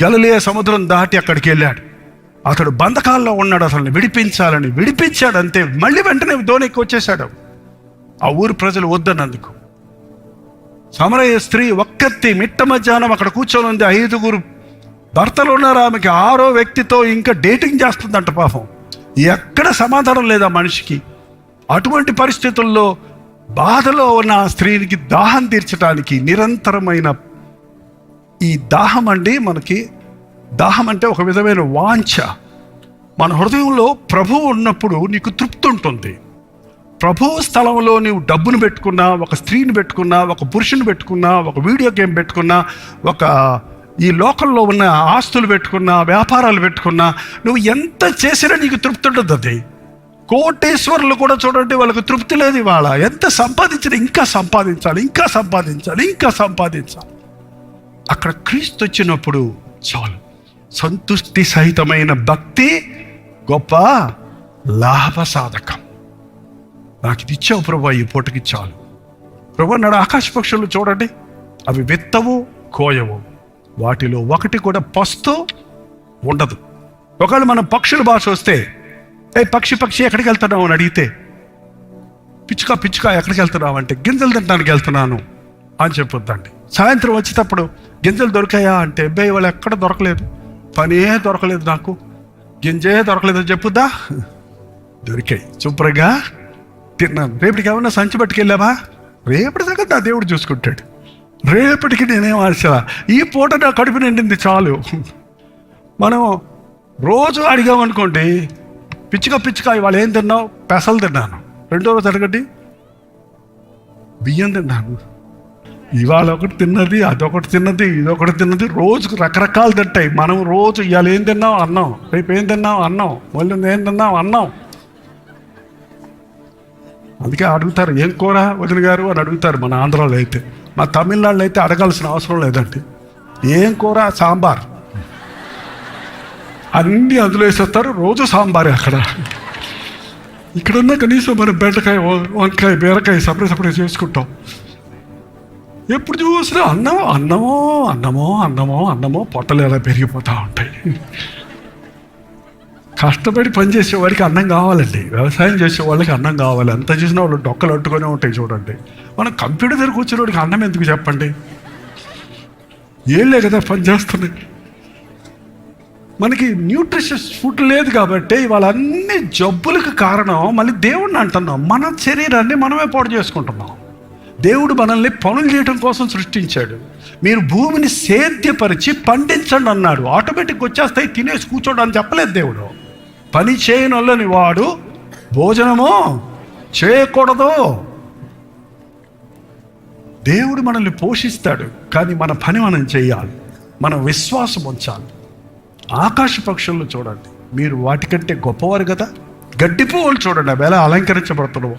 S3: గలిలయ సముద్రం దాటి అక్కడికి వెళ్ళాడు. అతడు బంధకాల్లో ఉన్నాడు, అతన్ని విడిపించాలని విడిపించాడు అంతే. మళ్ళీ వెంటనే ధోనికి వచ్చేసాడు. ఆ ఊరు ప్రజలు వద్దన్నందుకు సమరయ స్త్రీ ఒక్కత్తి మిట్ట మధ్యాహ్నం అక్కడ కూర్చొని ఉంది. 5 భర్తలు ఉన్నారు, ఆమెకి 6వ వ్యక్తితో ఇంకా డేటింగ్ చేస్తుందంట. పాపం ఎక్కడ సమాధానం లేదా మనిషికి. అటువంటి పరిస్థితుల్లో బాధలో ఉన్న ఆ స్త్రీకి దాహం తీర్చడానికి నిరంతరమైన ఈ దాహం అండి, మనకి దాహం అంటే ఒక విధమైన వాంఛ. మన హృదయంలో ప్రభువు ఉన్నప్పుడు నీకు తృప్తి ఉంటుంది. ప్రభువు స్థలంలో నీవు డబ్బును పెట్టుకున్నా, ఒక స్త్రీని పెట్టుకున్నా, ఒక పురుషుని పెట్టుకున్నా, ఒక వీడియో గేమ్ పెట్టుకున్నా, ఒక ఈ లోకంలో ఉన్న ఆస్తులు పెట్టుకున్నా, వ్యాపారాలు పెట్టుకున్నా, నువ్వు ఎంత చేసినా నీకు తృప్తి ఉండదు. అది కోటేశ్వరులు కూడా చూడండి, వాళ్ళకి తృప్తి లేదు. ఇవాళ ఎంత సంపాదించినా ఇంకా సంపాదించాలి, ఇంకా సంపాదించాలి, ఇంకా సంపాదించాలి. అక్కడ క్రీస్తు వచ్చినప్పుడు చాలు. సంతుష్టి సహితమైన భక్తి గొప్ప లాభసాధకం. నాకు ఇది ఇచ్చావు ప్రభు, ఈ పూటకి చాలు ప్రభు అన్నాడు. ఆకాశ పక్షులు చూడండి, అవి విత్తవు కోయవు, వాటిలో ఒకటి కూడా పస్తు ఉండదు. ఒకవేళ మనం పక్షుల భాష వస్తే, ఏ పక్షి పక్షి ఎక్కడికి వెళ్తున్నావు అని అడిగితే, పిచ్చుక పిచ్చుక ఎక్కడికి వెళ్తున్నావు అంటే, గింజలు తినడానికి వెళ్తున్నాను అని చెప్పొద్దండి. సాయంత్రం వచ్చేటప్పుడు గింజలు దొరికాయా అంటే, అబ్బాయి వాళ్ళు ఎక్కడ దొరకలేదు, పనే దొరకలేదు, నాకు గింజే దొరకలేదు అని చెప్పుద్దా? దొరికాయి, శుభ్రంగా తిన్నాను. రేపటికి ఏమన్నా సంచి పట్టుకెళ్ళావా? రేపటి సంగతి నా దేవుడు చూసుకుంటాడు. రేపటికి నేనేం ఆశలా, ఈ పూట నా కడుపు నిండింది చాలు. మనం రోజు అడిగామనుకోండి, పిచ్చుక ఇవాళ ఏం తిన్నావు? పెసలు తిన్నాను. రెండో రోజు అడగండి, బియ్యం తిన్నాను. ఇవాళ ఒకటి తిన్నది, అదొకటి తిన్నది, ఇదొకటి తిన్నది, రోజుకు రకరకాలు తింటాయి. మనం రోజు ఇవాళ ఏం తిన్నావు? అన్నం. రేపు ఏం తిన్నావు? అన్నం. మళ్ళీ ఏం తిన్నావు? అన్నం. అందుకే అడుగుతారు, ఏం కూర వదిన గారు అని అడుగుతారు మన ఆంధ్రాలో అయితే. మా తమిళనాడులో అయితే అడగాల్సిన అవసరం లేదండి. ఏం కూర? సాంబార్. అన్నీ అందులో వేసేస్తారు, రోజు సాంబారే అక్కడ. ఇక్కడన్నా కనీసం మనం బెండకాయ, వంకాయ, బీరకాయ సపరేట్ చేసుకుంటాం. ఎప్పుడు చూసినా అన్నమో పొట్టలు ఎలా పెరిగిపోతూ ఉంటాయి. కష్టపడి పనిచేసే వాడికి అన్నం కావాలండి, వ్యవసాయం చేసే వాళ్ళకి అన్నం కావాలి. అంత చేసిన వాళ్ళు డొక్కలు అట్టుకొని ఉంటాయి చూడండి. మనం కంప్యూటర్ దగ్గర కూర్చున్న వాడికి అన్నం ఎందుకు చెప్పండి? ఏళ్ళే కదా పని చేస్తున్నాయి. మనకి న్యూట్రిషియస్ ఫుడ్ లేదు కాబట్టి ఇవాళ అన్ని జబ్బులకు కారణం మళ్ళీ దేవుడిని అంటున్నాం. మన శరీరాన్ని మనమే పాడు చేసుకుంటున్నాం. దేవుడు మనల్ని పనులు చేయడం కోసం సృష్టించాడు. మీరు భూమిని సేద్యపరిచి పండించండి అన్నాడు. ఆటోమేటిక్గా వచ్చేస్తాయి, తినేసి కూర్చోండి అని చెప్పలేదు దేవుడు. పని చేయనొల్లని వాడు భోజనము చేయకూడదు. దేవుడు మనల్ని పోషిస్తాడు, కానీ మన పని మనం చేయాలి, మన విశ్వాసం ఉంచాలి. ఆకాశ పక్షులను చూడండి, మీరు వాటికంటే గొప్పవారు కదా. గడ్డి పువ్వులు చూడండి, అవి ఎలా అలంకరించబడుతున్నావు.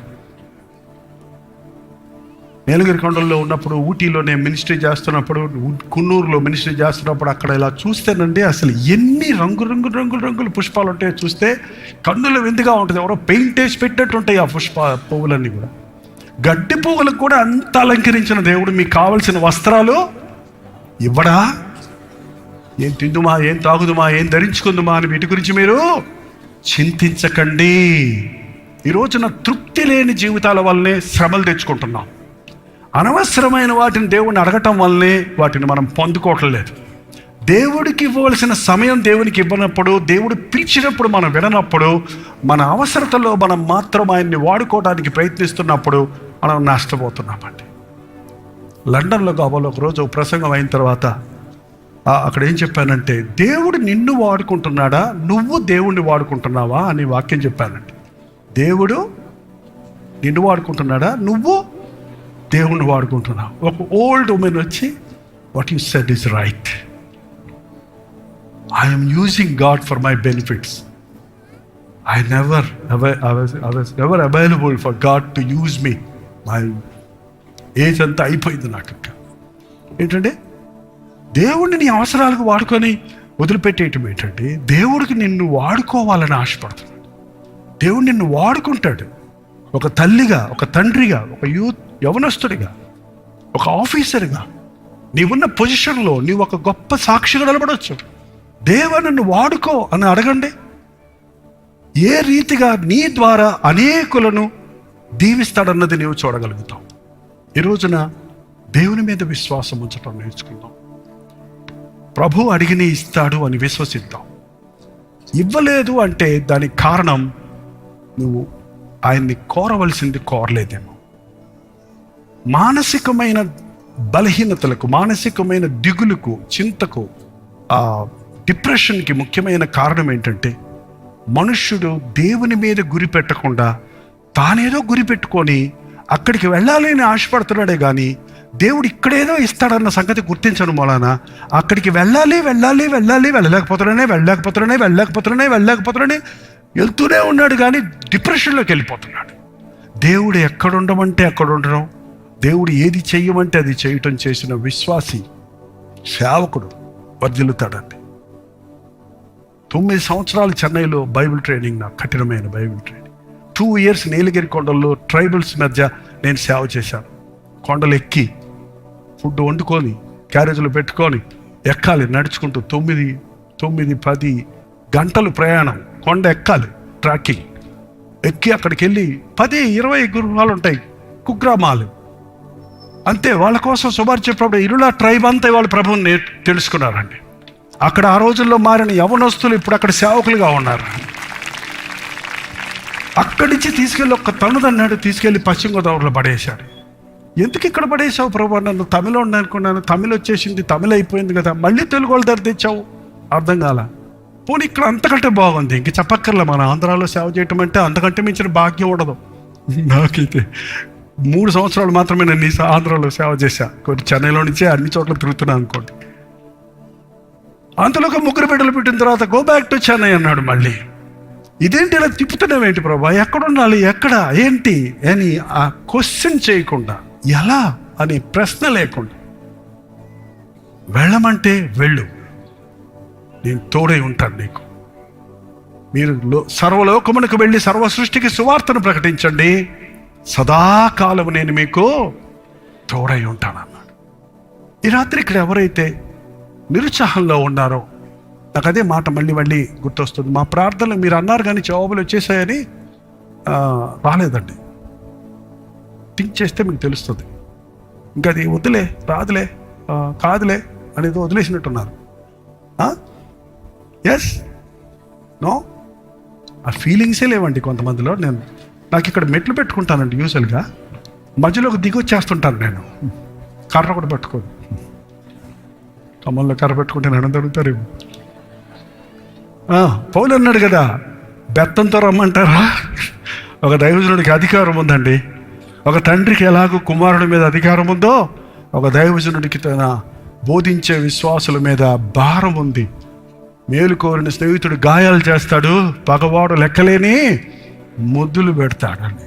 S3: నీలగిరి కొండల్లో ఉన్నప్పుడు, ఊటీలో నేను మినిస్ట్రీ చేస్తున్నప్పుడు, కున్నూరులో మినిస్ట్రీ చేస్తున్నప్పుడు అక్కడ ఇలా చూస్తేనండి, అసలు ఎన్ని రంగులు పుష్పాలు ఉంటాయో చూస్తే కన్నుల విందుగా ఉంటుంది. ఎవరో పెయింట్ వేసి పెట్టినట్టు ఉంటాయి ఆ పువ్వులన్నీ కూడా. గడ్డి పువ్వులకు కూడా అంత అలంకరించిన దేవుడు మీకు కావలసిన వస్త్రాలు ఇవ్వడా? ఏం తిందుమా, ఏం తాగుదుమా, ఏం ధరించుకుందుమా అని వీటి గురించి మీరు చింతించకండి. ఈ రోజున తృప్తి లేని జీవితాల వల్లనే శ్రమలు తెచ్చుకుంటున్నాం. అనవసరమైన వాటిని దేవుడిని అడగటం వల్లనే వాటిని మనం పొందుకోవట్లేదు. దేవుడికి ఇవ్వవలసిన సమయం దేవునికి ఇవ్వనప్పుడు, దేవుడు పిలిచినప్పుడు మనం విననప్పుడు, మన అవసరతలో మనం మాత్రం ఆయన్ని వాడుకోవడానికి ప్రయత్నిస్తున్నప్పుడు మనం నష్టపోతున్నామండి. లండన్లో కాబోలు ఒకరోజు ప్రసంగం అయిన తర్వాత అక్కడ ఏం చెప్పానంటే, దేవుడు నిన్ను వాడుకుంటున్నాడా, నువ్వు దేవుణ్ణి వాడుకుంటున్నావా అని వాక్యం చెప్పానండి. దేవుడు నిన్ను వాడుకుంటున్నాడా, నువ్వు దేవుణ్ణి వాడుకుంటున్నావు. ఒక ఓల్డ్ ఉమెన్ వచ్చి, what you said is right, I'm using God for my benefits. I was never available for God to use me. My age అంతా అయిపోయింది నాకు. ఏంటంటే దేవుడిని నీ అవసరాలకు వాడుకొని వదిలిపెట్టేయటం ఏంటంటే, దేవుడికి నిన్ను వాడుకోవాలని ఆశపడుతున్నాడు. దేవుడు నిన్ను వాడుకుంటాడు. ఒక తల్లిగా, ఒక తండ్రిగా, ఒక యవనస్తుడిగా, ఒక ఆఫీసర్గా, నీవున్న పొజిషన్లో నీవు ఒక గొప్ప సాక్షిగా నిలబడవచ్చు. దేవుడు నన్ను వాడుకో అని అడగండి. ఏ రీతిగా నీ ద్వారా అనేకులను దీవిస్తాడన్నది నీవు చూడగలుగుతావు. ఈ రోజున దేవుని మీద విశ్వాసం ఉంచడం నేర్చుకుందాం. ప్రభు అడిగిని ఇస్తాడు అని విశ్వసిద్దాం. ఇవ్వలేదు అంటే దానికి కారణం నువ్వు ఆయన్ని కోరవలసింది కోరలేదేమో. మానసికమైన బలహీనతలకు, మానసికమైన దిగులుకు, చింతకు, డిప్రెషన్కి ముఖ్యమైన కారణం ఏంటంటే మనుష్యుడు దేవుని మీద గురి పెట్టకుండా తానేదో గురి పెట్టుకొని అక్కడికి వెళ్ళాలి అని ఆశపడుతున్నాడే కానీ దేవుడు ఇక్కడేదో ఇస్తాడన్న సంగతి గుర్తించడం వలన అక్కడికి వెళ్ళలేకపోతున్నానే వెళ్తూనే ఉన్నాడు కానీ డిప్రెషన్లోకి వెళ్ళిపోతున్నాడు. దేవుడు ఎక్కడ ఉండమంటే అక్కడ ఉండడం, దేవుడు ఏది చెయ్యమంటే అది చేయటం చేసిన విశ్వాసి, సేవకుడు వర్ధిల్లుతాడండి. 9 సంవత్సరాలు చెన్నైలో బైబిల్ ట్రైనింగ్, నాకు కఠినమైన బైబిల్ ట్రైనింగ్. 2 years నీలగిరి కొండల్లో ట్రైబల్స్ మధ్య నేను సేవ చేశాను. కొండలు ఎక్కి ఫుడ్ వండుకొని క్యారేజీలో పెట్టుకొని ఎక్కాలి నడుచుకుంటూ 9-10 గంటలు ప్రయాణం, కొండ ఎక్కాలి, ట్రాకింగ్ ఎక్కి అక్కడికి వెళ్ళి 10-20 గృహాలు ఉంటాయి, కుగ్రామాలు అంతే. వాళ్ళ కోసం సుమారు చెప్పినప్పుడు ఇరులా ట్రైబ్ అంతా వాళ్ళ ప్రభువుని తెలుసుకున్నారండి. అక్కడ ఆ రోజుల్లో మారిన యవనస్తులు ఇప్పుడు అక్కడ సేవకులుగా ఉన్నారు. అక్కడి నుంచి తీసుకెళ్ళి ఒక తన్నుదన్నాడు, తీసుకెళ్ళి పశ్చిమ గోదావరిలో పడేశాడు. ఎందుకు ఇక్కడ పడేసావు ప్రభు? నన్ను తమిళ అనుకున్నాను, తమిళ వచ్చేసింది, తమిళ అయిపోయింది కదా, మళ్ళీ తెలుగు వాళ్ళ దగ్గర తెచ్చావు, అర్థం కాల. పోనీ ఇక్కడ అంతకంటే బాగుంది, ఇంక చెప్పక్కర్లే. మన ఆంధ్రాలో సేవ చేయటం అంటే అంతకంటే మించిన భాగ్యం ఉండదు. నాకైతే 3 సంవత్సరాలు మాత్రమే నేను ఆంధ్రాలో సేవ చేశా. కొన్ని చెన్నైలో నుంచే అన్ని చోట్ల తిరుగుతున్నాను అనుకోండి. అంతలో 3 బిడ్డలు పెట్టిన తర్వాత గో బ్యాక్ టు చెన్నై అన్నాడు. మళ్ళీ ఇదేంటి ఇలా తిప్పుతున్నావేంటి ప్రభా, ఎక్కడ ఉండాలి, ఎక్కడ, ఏంటి అని ఆ క్వశ్చన్ చేయకుండా, ఎలా అని ప్రశ్న లేకుండా వెళ్ళమంటే వెళ్ళు, నేను తోడై ఉంటాను నీకు. మీరు సర్వలోకమునకు వెళ్ళి సర్వ సృష్టికి సువార్తను ప్రకటించండి, సదాకాలము నేను మీకు తోడై ఉంటానన్నాడు. ఈ రాత్రి ఇక్కడ ఎవరైతే నిరుత్సాహంలో ఉన్నారో, నాకు అదే మాట మళ్ళీ గుర్తొస్తుంది. మా ప్రార్థనలు మీరు అన్నారు కానీ జవాబులు వచ్చేసాయని రాలేదండి. థింక్ చేస్తే మీకు తెలుస్తుంది. ఇంకా అది వద్దులే, రాదులే, కాదులే అనేది వదిలేసినట్టున్నారు. ఎస్ నో, ఆ ఫీలింగ్సే లేవండి కొంతమందిలో. నాకు ఇక్కడ మెట్లు పెట్టుకుంటానండి యూజువల్గా, మధ్యలోకి దిగొచ్చేస్తుంటాను నేను, కర్ర కూడా పట్టుకోను. కమ్మల్లో కర్ర పెట్టుకుంటే నన్ను దొరుకుతారేమో. పౌలు అన్నాడు కదా, బెత్తంతో రమ్మంటారా? ఒక దైవజనుడికి అధికారం ఉందండి. ఒక తండ్రికి ఎలాగో కుమారుడి మీద అధికారం ఉందో, ఒక దైవజనుడికి తన బోధించే విశ్వాసుల మీద భారం ఉంది. మేలు కోరిన స్నేహితుడు గాయాలు చేస్తాడు, పగవాడు లెక్కలేని ముద్దులు పెడతాడని.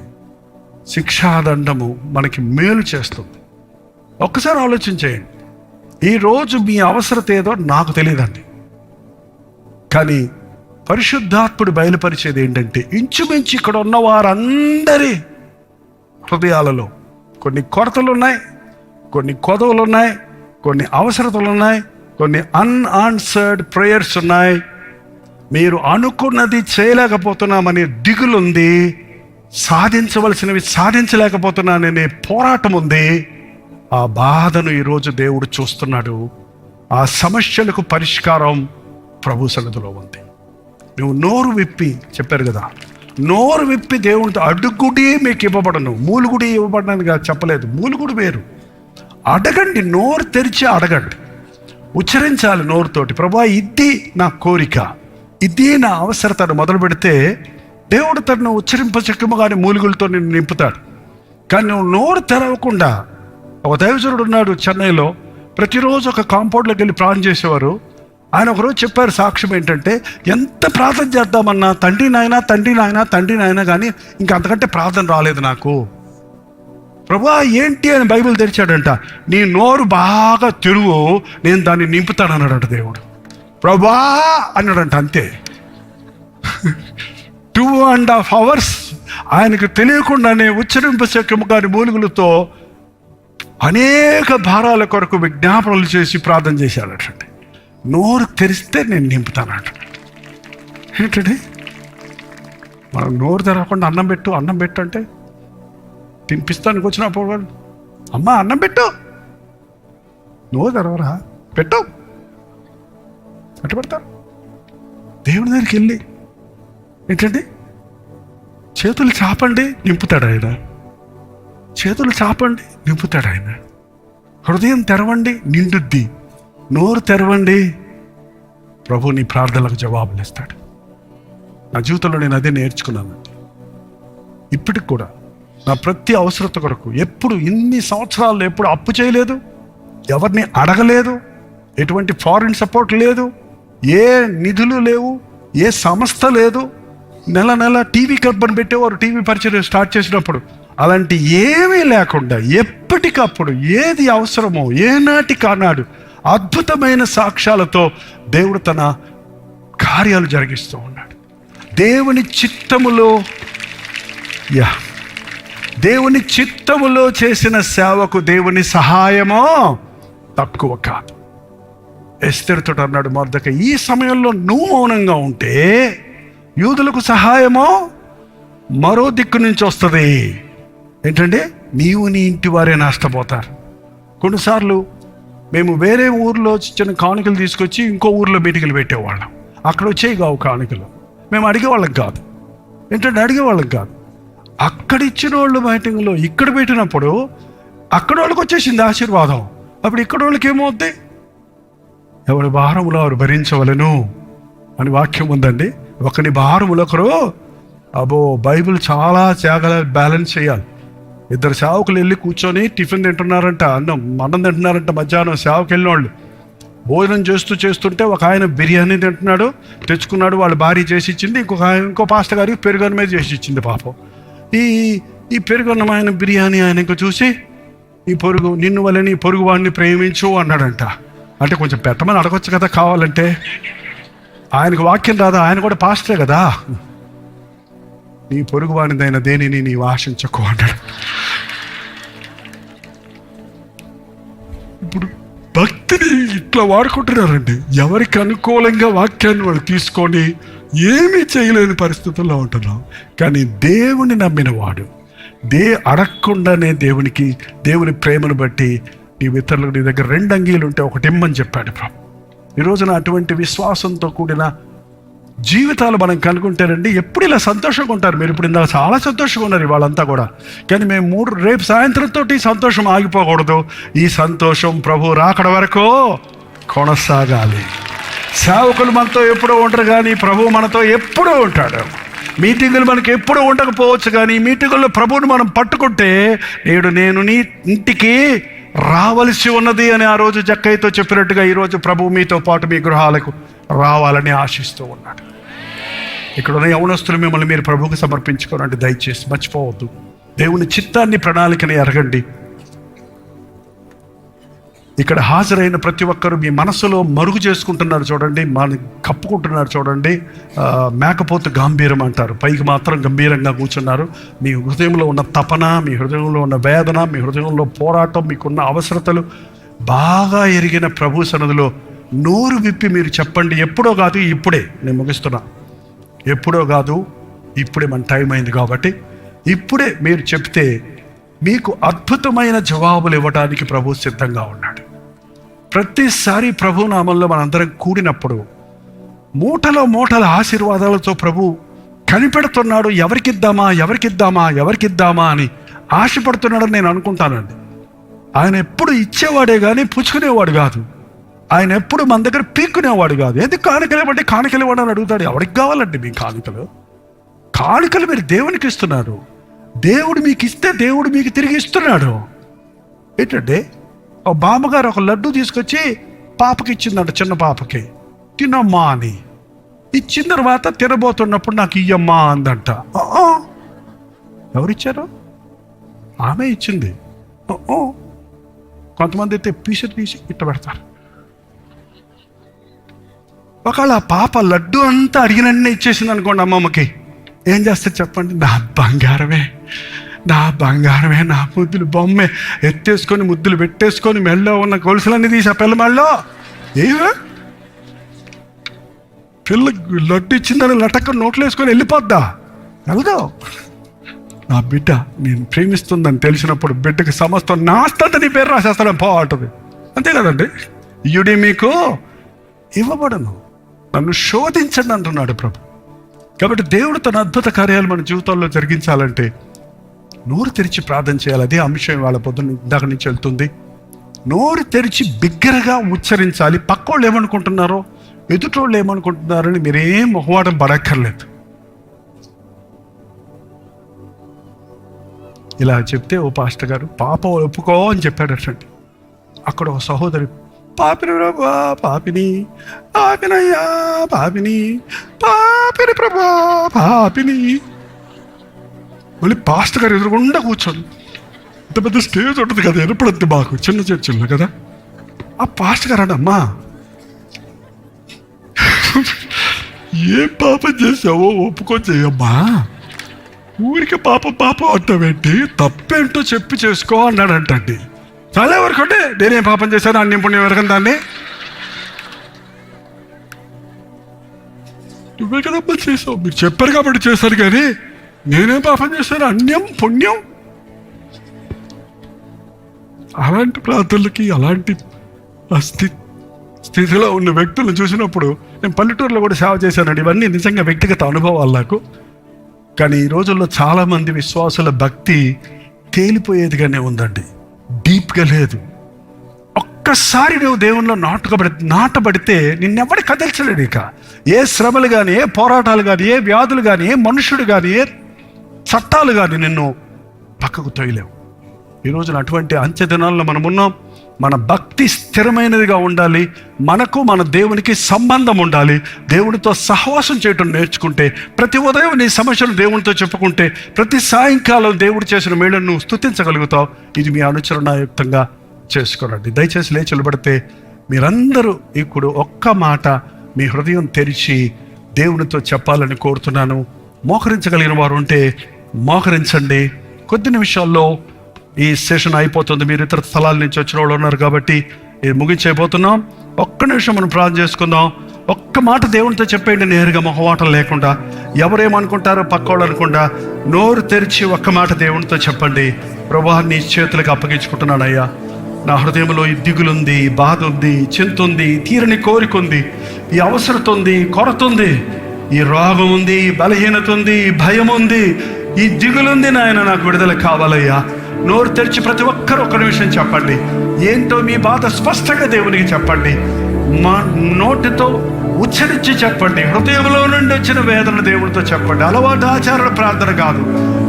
S3: శిక్షాదండము మనకి మేలు చేస్తుంది. ఒక్కసారి ఆలోచించేయండి. ఈరోజు మీ అవసరత ఏదో నాకు తెలియదండి, కానీ పరిశుద్ధాత్ముడు బయలుపరిచేది ఏంటంటే ఇంచుమించు ఇక్కడ ఉన్న వారందరి హృదయాలలో కొన్ని కొరతలు ఉన్నాయి, కొన్ని కొదవలు ఉన్నాయి, కొన్ని అవసరతలు ఉన్నాయి, కొన్ని అన్ఆన్సర్డ్ ప్రేయర్స్ ఉన్నాయి. మీరు అనుకున్నది చేయలేకపోతున్నామనే దిగులుంది, సాధించవలసినవి సాధించలేకపోతున్నాననే పోరాటం ఉంది. ఆ బాధను ఈరోజు దేవుడు చూస్తున్నాడు. ఆ సమస్యలకు పరిష్కారం ప్రభు సన్నిధిలో ఉంది. నువ్వు నోరు విప్పి, చెప్పారు కదా, నోరు విప్పి దేవునితో అడుగుడి మీకు ఇవ్వబడను, మూలుగుడి ఇవ్వబడనని చెప్పలేదు. మూలుగుడు వేరు. అడగండి, నోరు తెరిచి అడగండి, ఉచ్చరించాలి నోరుతోటి. ప్రభా ఇది నా కోరిక, ఇది నా అవసరతను మొదలు పెడితే దేవుడు తను ఉచ్చరింపచక్కముగానే మూలుగులతో నిన్ను నింపుతాడు. కానీ నువ్వు నోరు తెరవకుండా, ఒక దైవజనుడు ఉన్నాడు చెన్నైలో, ప్రతిరోజు ఒక కాంపౌండ్లోకి వెళ్ళి ప్రార్థన చేసేవారు. ఆయన ఒకరోజు చెప్పారు, సాక్ష్యం ఏంటంటే, ఎంత ప్రార్థన చేద్దామన్నా తండ్రి నాయన కానీ ఇంకా అంతకంటే ప్రార్థన రాలేదు నాకు. ప్రభా ఏంటి అని బైబిల్ తెరిచాడంట. నీ నోరు బాగా తిరుగు, నేను దాన్ని నింపుతాను అన్నాడంట దేవుడు. ప్రభా అన్నాడంట, అంతే. 2.5 hours ఆయనకు తెలియకుండానే ఉచ్చరింపశక్యము గారి మూలుగులతో అనేక భారాల కొరకు విజ్ఞాపనలు చేసి ప్రార్థన చేశాడటండి. నోరు తెరిస్తే నేను నింపుతానట. ఏంటండి, మనం నోరు తెరవకుండా అన్నం పెట్టు అంటే తినిపిస్తానికి వచ్చినప్పుడు అమ్మా అన్నం పెట్టు, నోరు తెరవరా, పెట్టు అట్టు పెడతారు. దేవుడి దగ్గరికి వెళ్ళి ఏంటండి, చేతులు చాపండి నింపుతాడు ఆయన, చేతులు చాపండి నింపుతాడు ఆయన. హృదయం తెరవండి, నిండుద్ది. నోరు తెరవండి, ప్రభు నీ ప్రార్థనలకు జవాబులు ఇస్తాడు. నా జీవితంలో నేను అదే నేర్చుకున్నాను. ఇప్పటికి కూడా నా ప్రతి అవసరత కొరకు ఎప్పుడు ఇన్ని సంవత్సరాల్లో ఎప్పుడు అప్పు చేయలేదు, ఎవరిని అడగలేదు, ఎటువంటి ఫారిన్ సపోర్ట్ లేదు, ఏ నిధులు లేవు, ఏ సంస్థ లేదు. నెల నెల టీవీ కంపెనీ పెట్టేవారు టీవీ పరిచయం స్టార్ట్ చేసినప్పుడు. అలాంటి ఏమీ లేకుండా ఎప్పటికప్పుడు ఏది అవసరమో ఏనాటి కానాడు అద్భుతమైన సాక్ష్యాలతో దేవుడు తన కార్యాలు జరిగిస్తూ ఉన్నాడు. దేవుని చిత్తములో చేసిన సేవకు దేవుని సహాయమో తక్కువ కాదు. ఎస్తేరుతో అన్నాడు మొర్దెకై, ఈ సమయంలో నువ్వు మౌనంగా ఉంటే యూదులకు సహాయమో మరో దిక్కు నుంచి వస్తుంది. ఏంటంటే నీవు నీ ఇంటి వారే నష్టపోతారు. కొన్నిసార్లు మేము వేరే ఊర్లో చిన్న కానుకలు తీసుకొచ్చి ఇంకో ఊర్లో మీటింగులు పెట్టేవాళ్ళం. అక్కడ వచ్చేవి కావు కానుకలు. మేము అడిగేవాళ్ళం కాదు. ఏంటంటే అడిగేవాళ్ళం కాదు. అక్కడ ఇచ్చిన వాళ్ళు మీటింగ్లో ఇక్కడ పెట్టినప్పుడు అక్కడ వాళ్ళకి వచ్చేసింది ఆశీర్వాదం. అప్పుడు ఇక్కడ వాళ్ళకి ఏమవుద్ది? ఎవరి భారములో వారు భరించవలెను అని వాక్యం ఉందండి. ఒకని భారములు ఒకరు. అబ్బో, బైబిల్ చాలా త్యాగాలు బ్యాలెన్స్ చేయాలి. ఇద్దరు సేవకులు వెళ్ళి కూర్చొని టిఫిన్ తింటున్నారంట, అన్నం తింటున్నారంట. మధ్యాహ్నం సేవకు వెళ్ళిన వాళ్ళు భోజనం చేస్తుంటే ఒక ఆయన బిర్యానీ తింటున్నాడు, తెచ్చుకున్నాడు, వాళ్ళ భార్య చేసి ఇచ్చింది. ఇంకో పాస్టర్ గారికి పెరుగన్నం మీద చేసి ఇచ్చింది. పాపం ఈ పెరుగన్నం ఆయన బిర్యానీ ఆయన ఇంకా చూసి, నిన్ను వల్ల నీ పొరుగు వాడిని ప్రేమించు అన్నాడంట. అంటే కొంచెం పెట్టమని అడగొచ్చు కదా కావాలంటే. ఆయనకు వాక్యం రాదా? ఆయన కూడా పాస్టరే కదా. నీ పొరుగు వాడిదైన దేనిని నీవు ఆశించకు అన్నాడు. ఇప్పుడు భక్తిని ఇట్లా వాడుకుంటున్నారండి. ఎవరికి అనుకూలంగా వాక్యాన్ని వాళ్ళు తీసుకొని ఏమీ చేయలేని పరిస్థితుల్లో ఉంటున్నాం. కానీ దేవుని నమ్మిన వాడు అడగకుండానే దేవుని ప్రేమను బట్టి నీ ఇతరులకు నీ దగ్గర 2 అంగీలు ఉంటే ఒకటి ఇమ్మని చెప్పాడు ప్రభు. ఈ రోజున అటువంటి విశ్వాసంతో కూడిన జీవితాలు మనం కనుక్కుంటేనండి ఎప్పుడు ఇలా సంతోషంగా ఉంటారు. మీరు ఇప్పుడు ఇందాక చాలా సంతోషంగా ఉన్నారు వాళ్ళంతా కూడా. కానీ మేము రేపు సాయంత్రంతో ఈ సంతోషం ఆగిపోకూడదు. ఈ సంతోషం ప్రభు రాకడ వరకు కొనసాగాలి. సేవకులు మనతో ఎప్పుడూ ఉంటారు, కానీ ప్రభు మనతో ఎప్పుడూ ఉంటాడు. మీటింగులు మనకి ఎప్పుడూ ఉండకపోవచ్చు, కానీ మీటింగుల్లో ప్రభువుని మనం పట్టుకుంటే నేను నీ ఇంటికి రావలసి ఉన్నది అని ఆ రోజు జక్కయ్యతో చెప్పినట్టుగా ఈరోజు ప్రభు మీతో పాటు మీ గృహాలకు రావాలని ఆశిస్తూ ఉన్నాడు. ఇక్కడ ఉన్న యవనస్తులు మిమ్మల్ని మీరు ప్రభువుకు సమర్పించుకోనండి. దయచేసి మర్చిపోవద్దు. దేవుని చిత్తాన్ని, ప్రణాళికని ఎరగండి. ఇక్కడ హాజరైన ప్రతి ఒక్కరు మీ మనసులో మరుగు చేసుకుంటున్నారు చూడండి, కప్పుకుంటున్నారు చూడండి. మేకపోతు గంభీరం అంటారు, పైకి మాత్రం గంభీరంగా కూర్చున్నారు. మీ హృదయంలో ఉన్న తపన, మీ హృదయంలో ఉన్న వేదన, మీ హృదయంలో పోరాటం, మీకున్న అవసరతలు బాగా ఎరిగిన ప్రభు సన్నిధిలో నోరు విప్పి మీరు చెప్పండి. ఎప్పుడో కాదు, ఇప్పుడే. నేను ముగిస్తున్నా. ఎప్పుడో కాదు, ఇప్పుడే మన టైం అయింది కాబట్టి ఇప్పుడే మీరు చెప్తే మీకు అద్భుతమైన జవాబులు ఇవ్వడానికి ప్రభు సిద్ధంగా ఉన్నాడు. ప్రతిసారి ప్రభు నామంలో మనందరం కూడినప్పుడు మూటల ఆశీర్వాదాలతో ప్రభు కనిపెడుతున్నాడు. ఎవరికిద్దామా అని ఆశపడుతున్నాడని నేను అనుకుంటానండి. ఆయన ఎప్పుడు ఇచ్చేవాడే కానీ పుచ్చుకునేవాడు కాదు. ఆయన ఎప్పుడు మన దగ్గర పీక్కునేవాడు కాదు. ఎందుకు కానుకలు ఇవ్వడం అని అడుగుతాడు. ఎవరికి కావాలండి మీ కానుకలు మీరు దేవునికి ఇస్తున్నారు. దేవుడు మీకు ఇస్తే దేవుడు మీకు తిరిగి ఇస్తున్నాడు. ఏంటంటే ఓ బామ్మగారు ఒక లడ్డు తీసుకొచ్చి పాపకి ఇచ్చిందంట, చిన్న పాపకి. తినమ్మా అని ఇచ్చిన తర్వాత తినబోతున్నప్పుడు నాకు ఇయ్యమ్మా అందంట. ఎవరిచ్చారు? ఆమె ఇచ్చింది. కొంతమంది అయితే తీసి ఇట్ట పెడతారు. ఒకవేళ ఆ పాప లడ్డు అంతా అడిగినన్నే ఇచ్చేసింది అనుకోండి అమ్మమ్మకి, ఏం చేస్తారు చెప్పండి? నా బంగారమే, నా ముద్దులు బొమ్మే ఎత్తేసుకొని ముద్దులు పెట్టేసుకొని మెళ్ళో ఉన్న గొలుసులన్నీ తీసి ఆ పిల్ల మెళ్ళో పిల్ల లడ్డు ఇచ్చిందని లటక్క నోట్లు వేసుకొని వెళ్ళిపోద్దా? వెళ్దా? నా బిడ్డ నేను ప్రేమిస్తుందని తెలిసినప్పుడు బిడ్డకి సమస్తం నాస్తంత నీ పేరు రాసేస్తాడని పోతుంది. అంతే కదండి. ఇయుడి మీకు ఇవ్వబడను, నన్ను శోధించండి అంటున్నాడు ప్రభు. కాబట్టి దేవుడు తన అద్భుత కార్యాలు మన జీవితాల్లో జరిగించాలంటే నోరు తెరిచి ప్రార్థన చేయాలి. అదే అంశం వాళ్ళ పొద్దున్న ఇందాక నుంచి వెళ్తుంది. నోరు తెరిచి బిగ్గరగా ఉచ్చరించాలి. పక్కోళ్ళు ఏమనుకుంటున్నారో, ఎదుటోళ్ళు ఏమనుకుంటున్నారని మీరేం మొహవాటం పడక్కర్లేదు. ఇలా చెప్తే ఓ పాస్టర్ గారు పాపం ఒప్పుకో అని చెప్పాడటండి. అక్కడ ఒక సహోదరి, పాపిని ప్రభా పాపిని, పాపినయ్యా పాపిని, పాపిని ప్రభా పాపిని. మళ్ళీ పాస్టర్ గారు ఎదురుగుండా కూర్చోండి. ఇంత పెద్ద స్టేజ్ ఉంటుంది కదా, ఎనపడద్దు మాకు చిన్న చర్చిల్లో కదా. ఆ పాస్టర్ గారు అమ్మా ఏం పాపం చేసావో ఒప్పుకొని చేయమ్మా, ఊరికి పాపం అంటావేంటి, తప్పేంటో చెప్పి చేసుకో అన్నాడంటండి. చాలా వరకు అంటే నేనేం పాపం చేశాను, అన్ని పుణ్యం ఎరగని దాన్ని, నువ్వే కదమ్మా చేసావు, మీరు చెప్పారు కాబట్టి చేశారు, కానీ నేనేం పాపం చేశాను, అన్యం పుణ్యం. అలాంటి ప్రార్థనలకి, అలాంటి స్థితిలో ఉన్న వ్యక్తులను చూసినప్పుడు, నేను పల్లెటూరులో కూడా సేవ చేశానండి. ఇవన్నీ నిజంగా వ్యక్తిగత అనుభవాలు నాకు. కానీ ఈ రోజుల్లో చాలామంది విశ్వాసుల భక్తి తేలిపోయేదిగానే ఉందండి, డీప్గా లేదు. ఒక్కసారి నువ్వు దేవునిలో నాటబడితే నిన్నెవడి కదల్చలేడు. ఇక ఏ శ్రమలు కానీ, ఏ పోరాటాలు కానీ, ఏ వ్యాధులు కానీ, ఏ మనుషుడు కానీ, ఏ చట్టాలు కానీ నిన్ను పక్కకు తొయ్యలేవు. ఈ రోజున అటువంటి అంచె దినాల్లో మనం ఉన్నాం. మన భక్తి స్థిరమైనదిగా ఉండాలి. మనకు మన దేవునికి సంబంధం ఉండాలి. దేవునితో సహవాసం చేయటం నేర్చుకుంటే, ప్రతి ఉదయం నీ సమస్యను దేవునితో చెప్పుకుంటే, ప్రతి సాయంకాలం దేవుడు చేసిన మేళను నువ్వు స్తుతించగలుగుతావు. ఇది మీ అనుచరణాయుక్తంగా చేసుకోనండి. దయచేసి లేచి నిలబడితే మీరందరూ ఇప్పుడు ఒక్క మాట మీ హృదయం తెరిచి దేవునితో చెప్పాలని కోరుతున్నాను. మోకరించగలిగిన వారు ఉంటే మోకరించండి. కొద్ది నిమిషాల్లో ఈ సెషన్ అయిపోతుంది. మీరు ఇతర స్థలాల నుంచి వచ్చిన వాళ్ళు ఉన్నారు కాబట్టి ఇది ముగించైపోతున్నాం. ఒక్క నిమిషం మనం ప్రార్థన చేసుకుందాం. ఒక్క మాట దేవునితో చెప్పేయండి, నేరుగా మొహమాటం లేకుండా. ఎవరేమనుకుంటారో పక్కోళ్ళు అనుకుండా నోరు తెరిచి ఒక్క మాట దేవునితో చెప్పండి. ప్రభువా, నీ చేతులకు అప్పగించుకుంటున్నానయ్యా. నా హృదయంలో ఈ దిగులుంది, ఈ బాధ ఉంది, చింత ఉంది, తీరని కోరిక ఉంది, ఈ అవసరత ఉంది, కొరత ఉంది, ఈ రోగం ఉంది, ఈ బలహీనత ఉంది, ఈ భయం ఉంది, ఈ దిగులుంది. నాయన నాకు విడుదల కావాలయ్యా. నోరు తెరిచి ప్రతి ఒక్కరు ఒక నిమిషం చెప్పండి. ఏంటో మీ బాధ స్పష్టంగా దేవునికి చెప్పండి. మా నోటితో ఉచ్చరించి చెప్పండి. హృదయంలో నుండి వచ్చిన వేదన దేవుడితో చెప్పండి. అలవాటు ఆచారణ ప్రార్థన కాదు,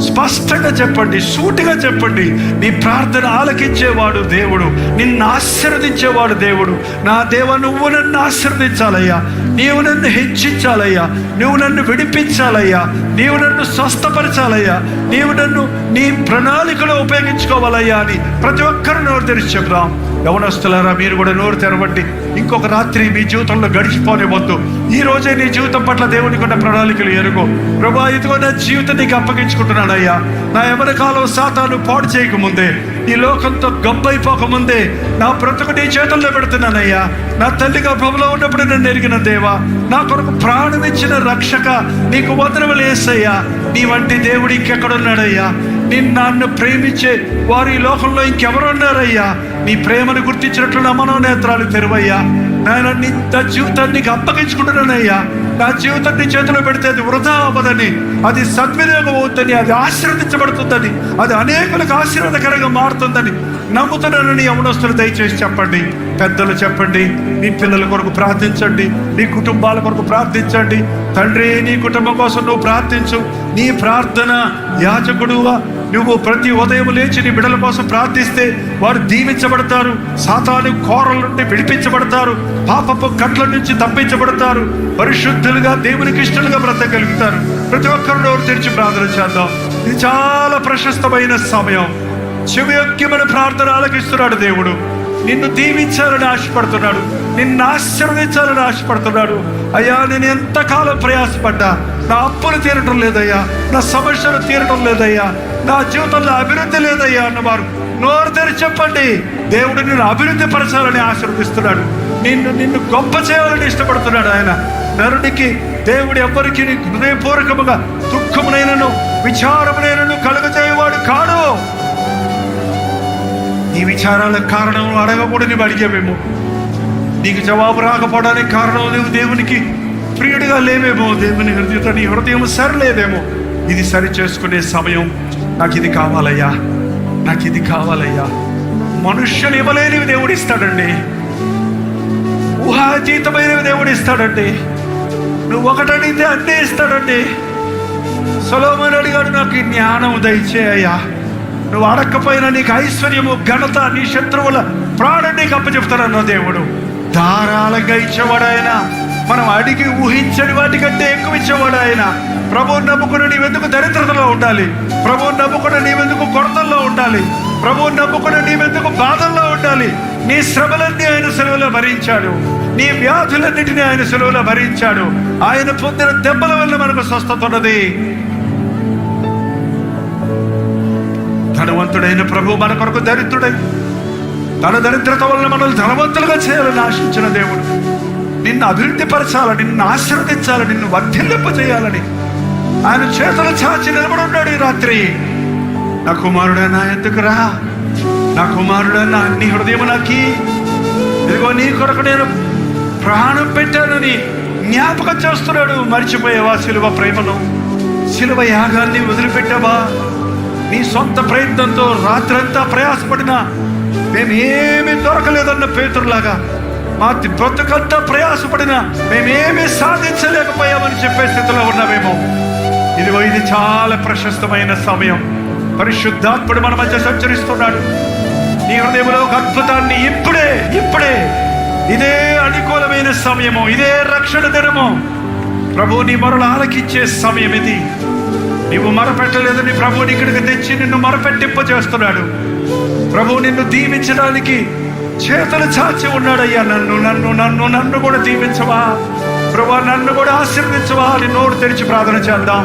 S3: స్పష్టంగా చెప్పండి, సూటిగా చెప్పండి. నీ ప్రార్థన ఆలకించేవాడు దేవుడు, నిన్ను ఆశీర్వదించేవాడు దేవుడు. నా దేవ, నువ్వు నన్ను ఆశీర్వదించాలయ్యా, నీవు నన్ను హెచ్చించాలయ్యా, నువ్వు నన్ను విడిపించాలయ్యా, నీవు నన్ను స్వస్థపరచాలయ్యా, నీవు నన్ను నీ ప్రణాళికలో ఉపయోగించుకోవాలయ్యా అని ప్రతి ఒక్కరు నోరు తెరిచి చెప్దాం. యవనస్తులారా, మీరు కూడా నోరు తెరవండి. ఇంకొక రాత్రి మీ జీవితంలో గడిచిపోనివ్వద్దు. ఈ రోజే నీ జీవితం పట్ల దేవునికి ఉన్న ప్రణాళికలు ఎరుగు. ప్రభువా, ఇదిగో నా జీవితం నీకు అప్పగించుకుంటున్నానయ్యా. నా యవన కాలం సాతాను పాడు చేయకముందే, ఈ లోకంతో గబ్బైపోకముందే నా బ్రతుకు నీ చేతుల్లో పెడుతున్నానయ్యా. నా తల్లి గర్భంలో ఉన్నప్పుడు నన్ను ఎరిగిన దేవా, నా కొరకు ప్రాణం ఇచ్చిన రక్షక, నీకు వందనములు యేసయ్యా. నీ వంటి దేవుడు ఇంకెక్కడున్నాడయ్యా? నన్ను ప్రేమించే వారు ఈ లోకంలో ఇంకెవరున్నారయ్యా? నీ ప్రేమను గుర్తించినట్లు నా మనోనేత్రాలు తెరువయ్యా. నాయన, నా జీవితాన్ని నీకు అప్పగించుకుంటున్నానయ్యా. నా జీవితం నీ చేతిలో పెడితే అది వృధా అవ్వదని, అది సద్వినియోగం అవుతుందని, అది ఆశీర్వదించబడుతుందని, అది అనేకులకు ఆశీర్వాదకరంగా మారుతుందని నమ్ముతున్నానని యవనస్తులు దయచేసి చెప్పండి. పెద్దలు చెప్పండి, మీ పిల్లల కొరకు ప్రార్థించండి, మీ కుటుంబాల కొరకు ప్రార్థించండి. తండ్రి, నీ కుటుంబం కోసం నువ్వు ప్రార్థించు. నీ ప్రార్థన యాజకుడుగా నువ్వు ప్రతి ఉదయం లేచి నీ బిడ్డల కోసం ప్రార్థిస్తే వారు దీవించబడతారు, సాతాను కోరల నుండి విడిపించబడతారు, పాపపు కట్ల నుంచి తప్పించబడతారు, పరిశుద్ధులుగా దేవునికి ఇష్టలుగా బ్రతకగలుగుతారు. ప్రతి ఒక్కరు నోరు తెరిచి ప్రార్థన చేద్దాం. ఇది చాలా ప్రశస్తమైన సమయం. శివయోగ్యమైన ప్రార్థన ఆలకిస్తున్నాడు దేవుడు. నిన్ను దీవించాలని ఆశపడుతున్నాడు, నిన్ను ఆశీర్వదించాలని ఆశపడుతున్నాడు. అయ్యా, నేను ఎంతకాలం ప్రయాసపడ్డా నా అప్పులు తీరటం లేదయ్యా, నా సమస్యలు తీరటం లేదయ్యా, నా జీవితంలో అభివృద్ధి లేదయ్యా అన్నవారు నోరు తెరిచి చెప్పండి. దేవుడు నిన్ను అభివృద్ధి పరచాలని ఆశీర్వదిస్తున్నాడు, నిన్ను గొప్ప చేయాలని ఇష్టపడుతున్నాడు. ఆయన నరునికి దేవుడు ఎవ్వరికి హృదయపూర్వకముగా దుఃఖమునైనను విచారమునైనను కలుగజేయవాడు కాడు. ఈ విచారాలకు కారణం అడగకూడదు, నువ్వు అడిగేమేమో. నీకు జవాబు రాకపోవడానికి కారణం నువ్వు దేవునికి ప్రియుడిగా లేవేమో, దేవుని నీ హృదయం సరిలేదేమో. ఇది సరి చేసుకునే సమయం. నాకు ఇది కావాలయ్యా, నాకు ఇది కావాలయ్యా, మనుష్యులు ఇవ్వలేనివి దేవుడు ఇస్తాడండి. ఊహాతీతమైనవి దేవుడు ఇస్తాడండి. నువ్వు ఒకటడిగితే అన్నీ ఇస్తాడండి. సొలొమోను అడిగాడు, నాకు ఈ జ్ఞానం దయచేయ్యా. నువ్వు అడగకపోయినా నీకు ఐశ్వర్యము, ఘనత, నీ శత్రువుల ప్రాణం నీకు అప్పచెప్తాడన్న దేవుడు ధారాళంగా ఇచ్చేవాడు ఆయన. మనం అడిగి ఊహించని వాటికంటే ఎక్కువ ఇచ్చేవాడు ఆయన. ప్రభువుని నమ్ముకుని నీవెందుకు దరిద్రతలో ఉండాలి? ప్రభువుని నమ్ముకుని నీవెందుకు కొరతల్లో ఉండాలి? ప్రభువుని నమ్ముకుని నీవెందుకు బాధల్లో ఉండాలి? నీ శ్రమలన్నీ ఆయన సెలవులో భరించాడు. నీ వ్యాధులన్నిటినీ ఆయన సెలవులో భరించాడు. ఆయన పొందిన దెబ్బల వల్ల మనకు స్వస్థత ఉన్నది. ధనవంతుడైన ప్రభు మన కొరకు దరిద్రుడై తన దరిద్రత వల్ల మనల్ని ధనవంతులుగా చేయాలని ఆశించిన దేవుడు నిన్ను అభివృద్ధి పరచాలని, నిన్ను ఆశీర్వదించాలని, నిన్ను వర్ధిల్లింపజేయాలని ఆయన చేతులు చాచి నిలబడి ఉన్నాడు ఈ రాత్రి. నా కుమారుడైనా ఎందుకు రా, నా కుమారుడైనా నీ హృదయం నాకి, ఇదిగో నీ కొరకు నేను ప్రాణం పెట్టానని జ్ఞాపకం చేస్తున్నాడు. మర్చిపోయావా సిలువ ప్రేమను? సిలువ యాగాన్ని వదిలిపెట్టావా? నీ సొంత ప్రయత్నంతో రాత్రంతా ప్రయాసపడినా మేమేమీ దొరకలేదన్న పేతురులాగా, మా బ్రతుకంతా ప్రయాసపడినా మేమేమీ సాధించలేకపోయామని చెప్పే స్థితిలో ఉన్నామేమో. ఇదిగో ఇది చాలా ప్రశస్తమైన సమయం. పరిశుద్ధాత్ముడు మన మధ్య సంచరిస్తున్నాడు. నీ హృదయంలో ఒక అద్భుతాన్ని ఇప్పుడే ఇదే అనుకూలమైన సమయము, ఇదే రక్షణ దినము. ప్రభు నీ మొరలు ఆలకించే సమయం ఇది. నీవు మొరపెట్టలేదని ప్రభువుని ఇక్కడికి తెచ్చి నిన్ను మొరపెట్టింపజేస్తున్నాడు. ప్రభు నిన్ను దీవించడానికి చేతులు చాచి ఉన్నాడయ్యా. నన్ను కూడా దీవించవా ప్రభు, నన్ను కూడా ఆశీర్వదించవా అని నోరు తెరిచి ప్రార్థన చేద్దాం.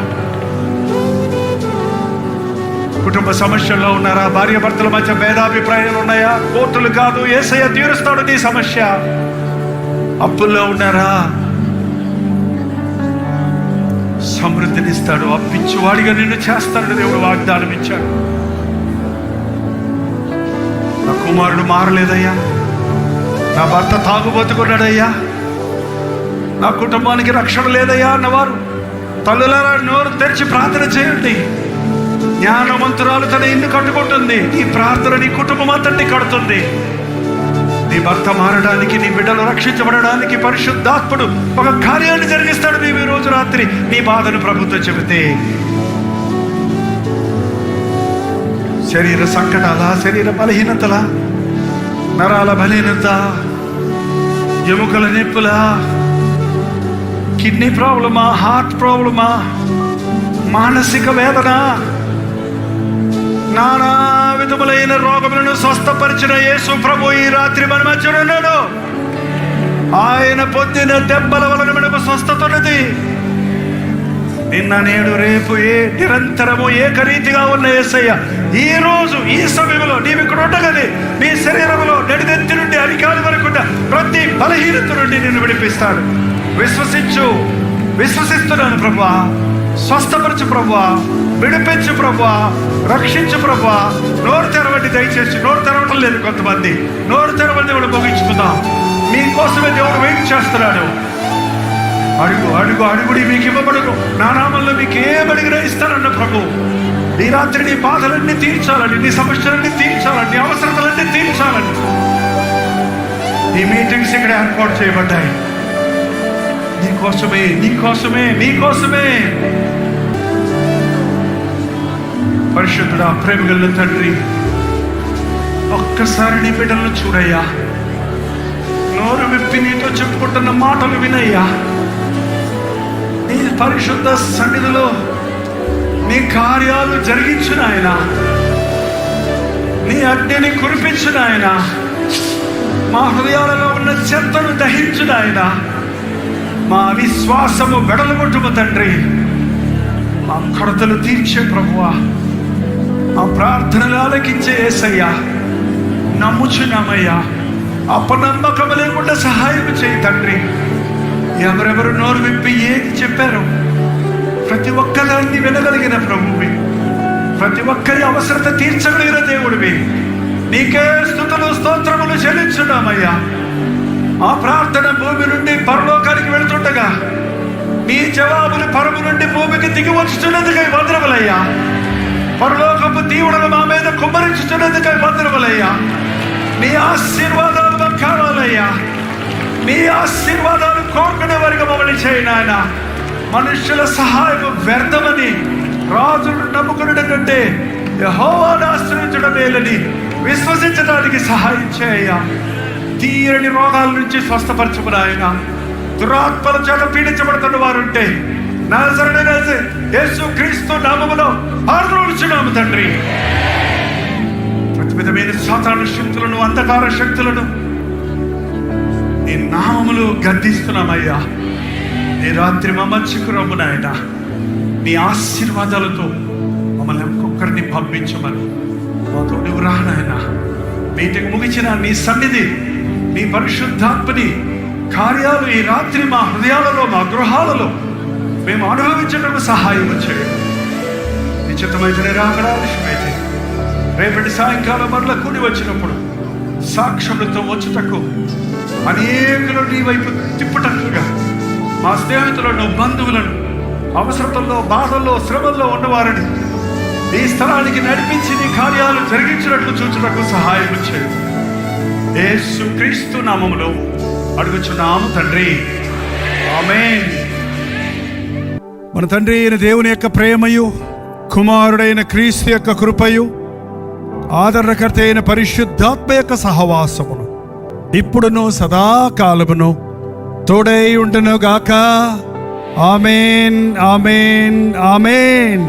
S3: కుటుంబ సమస్యల్లో ఉన్నారా? భార్య భర్తల మధ్య భేదాభిప్రాయాలు ఉన్నాయా? కోర్టులు కాదు, యేసయ్య తీరుస్తాడు నీ సమస్య. అప్పుల్లో ఉన్నారా? సమృద్ధినిస్తాడు. అప్పించువాడిగా నిన్ను చేస్తాడు. దేవుడు వాగ్దానం ఇచ్చాడు. నా కుమారుడు మారలేదయ్యా, నా భర్త తాగుబోతుకున్నాడయ్యా, నా కుటుంబానికి రక్షణ లేదయ్యా అన్నవారు తల్లులారా నోరు తెరిచి ప్రార్థన చేయండి. జ్ఞానవంతురాలు తన ఇల్లు కట్టుకుంటుంది. నీ ప్రార్థన నీ కుటుంబం అంతటి కడుతుంది. నీ భర్త మారడానికి, నీ బిడ్డలు రక్షించబడడానికి పరిశుద్ధాత్ముడు ఒక కార్యాన్ని జరిగిస్తాడు. నీవు ఈ రోజు రాత్రి నీ బాధను ప్రభుత్వం చెబితే, శరీర సంకటాల, శరీర బలహీనతల, నరాల బలహీనత, ఎముకల నొప్పుల, కిడ్నీ ప్రాబ్లమా, హార్ట్ ప్రాబ్లమా, మానసిక వేదన, నానా విధములైన రోగములను స్వస్థపరిచిన యేసు ప్రభు ఈ రాత్రి మన మధ్య ఉన్నాడు. ఆయన పొందిన దెబ్బల వలన మనకు స్వస్థత ఉన్నది. నిన్న నేడు రేపు నిరంతరము ఏకరీతిగా ఉన్న యేసయ్య ఈ రోజు ఈ సమయంలో నీవు ఇక్కడ ఉండగానే నీ శరీరంలో నడినెత్తి నుండి అరికాలు వరకు ప్రతి బలహీనత నుండి నిన్ను విడిపిస్తాడు. విశ్వసిస్తున్నాను ప్రభువా. స్వస్థపరచు ప్రభువా, విడిపించు ప్రభువా, రక్షించు ప్రభువా. నోరు తెరవండి దయచేసి. నోరు తెరవడం లేదు కొంతమంది. నోరు తెరవండి కూడా ముగించుకుందాం. మీకోసమే దేవుడు వెయిట్ చేస్తున్నాడు. అడుగుడి మీకు ఇవ్వబడును, నా నామంలో మీకు ఏమడిగినా ఇస్తానన్న ప్రభు ఈ రాత్రి నీ బాధలన్నీ తీర్చాలని, నీ సమస్యలన్నీ తీర్చాలని, నీ అవసరతలన్నీ తీర్చాలని ఈ మీటింగ్స్ ఇక్కడ ఏర్పాటు చేయబడ్డాయి. నీకోసమే. పరిశుద్ధుడా, ప్రేమగల తండ్రి, ఒక్కసారి నీ బిడ్డలను చూడయ్యా. నోరు విప్పి నీతో చెప్పుకుంటున్న మాటలు వినయ్యా. నీ పరిశుద్ధ సన్నిధిలో నీ కార్యాలు జరిగించిన ఆయన, నీ అగ్నిని కురిపించిన ఆయన, మా హృదయాలలో ఉన్న చెత్తను దహించిన ఆయన, మా విశ్వాసము వెడలగొట్టుము తండ్రి. మా కొరతలు తీర్చే ప్రభువా, మా ప్రార్థనలు ఆలకించే యేసయ్యా. నమ్ముచున్నామయ్యా. అపనమ్మకం లేకుండా సహాయం చేయి తండ్రి. ఎవరెవరు నోరు విప్పి ఏది చెప్పారో ప్రతి ఒక్కదాన్ని వినగలిగిన ప్రభువి, ప్రతి ఒక్కరి అవసరత తీర్చగలిగిన దేవుడివి, నీకే స్తుతులు స్తోత్రములు చెల్లించున్నామయ్యా. ఆ ప్రార్థన భూమి నుండి పరలోకానికి వెళుతుండగా నీ జవాబులు పరము నుండి భూమికి దిగి వచ్చుతున్నందుకై వందనములయ్యా. పరలోకపు దీవుడను మా మీద కుమ్మరించుతున్నందుకై వందనములయ్యా. నీ ఆశీర్వాదాలు మాకు కావాలయ్యా. నీ ఆశీర్వాదాలు కోరుకునే వారిగా మమ్మల్ని చేయి నాయన. మనుషుల సహాయం వ్యర్థమని, రాజును నమ్ముకునడం కంటే యెహోవాను ఆశ్రయించడం మేలని విశ్వసించడానికి సహాయం చేయ. తీరని రోగాల నుంచి స్వస్థపరచుము నాయన. దురాత్మల చేత పీడించబడుతున్న వారుంటే నజరేయుడైన యేసుక్రీస్తు నామములో ఆర్ద్రోలుచున్నాము తండ్రి. ప్రతి విధమైన సాతాను శక్తులను, అంధకార శక్తులను నీ నామములు గద్దిస్తున్నామయ్యా. ఈ రాత్రి మా మధ్యకు రమ్ము నాయన. నీ ఆశీర్వాదాలతో మమ్మల్ని ఒక్కొక్కరిని పంపించమని మాతో నువ్వు రా నాయన. వీటికి ముగిసిన నీ సన్నిధి, నీ పరిశుద్ధాత్మని కార్యాలు ఈ రాత్రి మా హృదయాలలో, మా గృహాలలో మేము అనుభవించడానికి సహాయం చేయండి. నిశ్చితమైతే రాకడా ఆలస్యమైతే రేపటి సాయంకాలం మరల కూడి వచ్చినప్పుడు సాక్ష్యములతో వచ్చుటకు, అనేకులు నీ వైపు తిప్పుటట్టుగా మా స్నేహితులను, బంధువులను, అవసరతల్లో, బాధల్లో, శ్రమల్లో ఉన్నవారిని ఈ స్థలానికి నడిపించి నీ కార్యాలు జరిగించినట్లు చూచుటకు సహాయం చేయండి. యేసుక్రీస్తు నామములో అడుగుచున్నాము తండ్రి, ఆమేన్. మన తండ్రి అయిన దేవుని యొక్క ప్రేమయు, కుమారుడైన క్రీస్తు యొక్క కృపయు, ఆదరణకర్త అయిన పరిశుద్ధాత్మ యొక్క సహవాసమును ఇప్పుడును సదాకాలమును తోడై ఉండును గాక. ఆమేన్, ఆమేన్, ఆమేన్.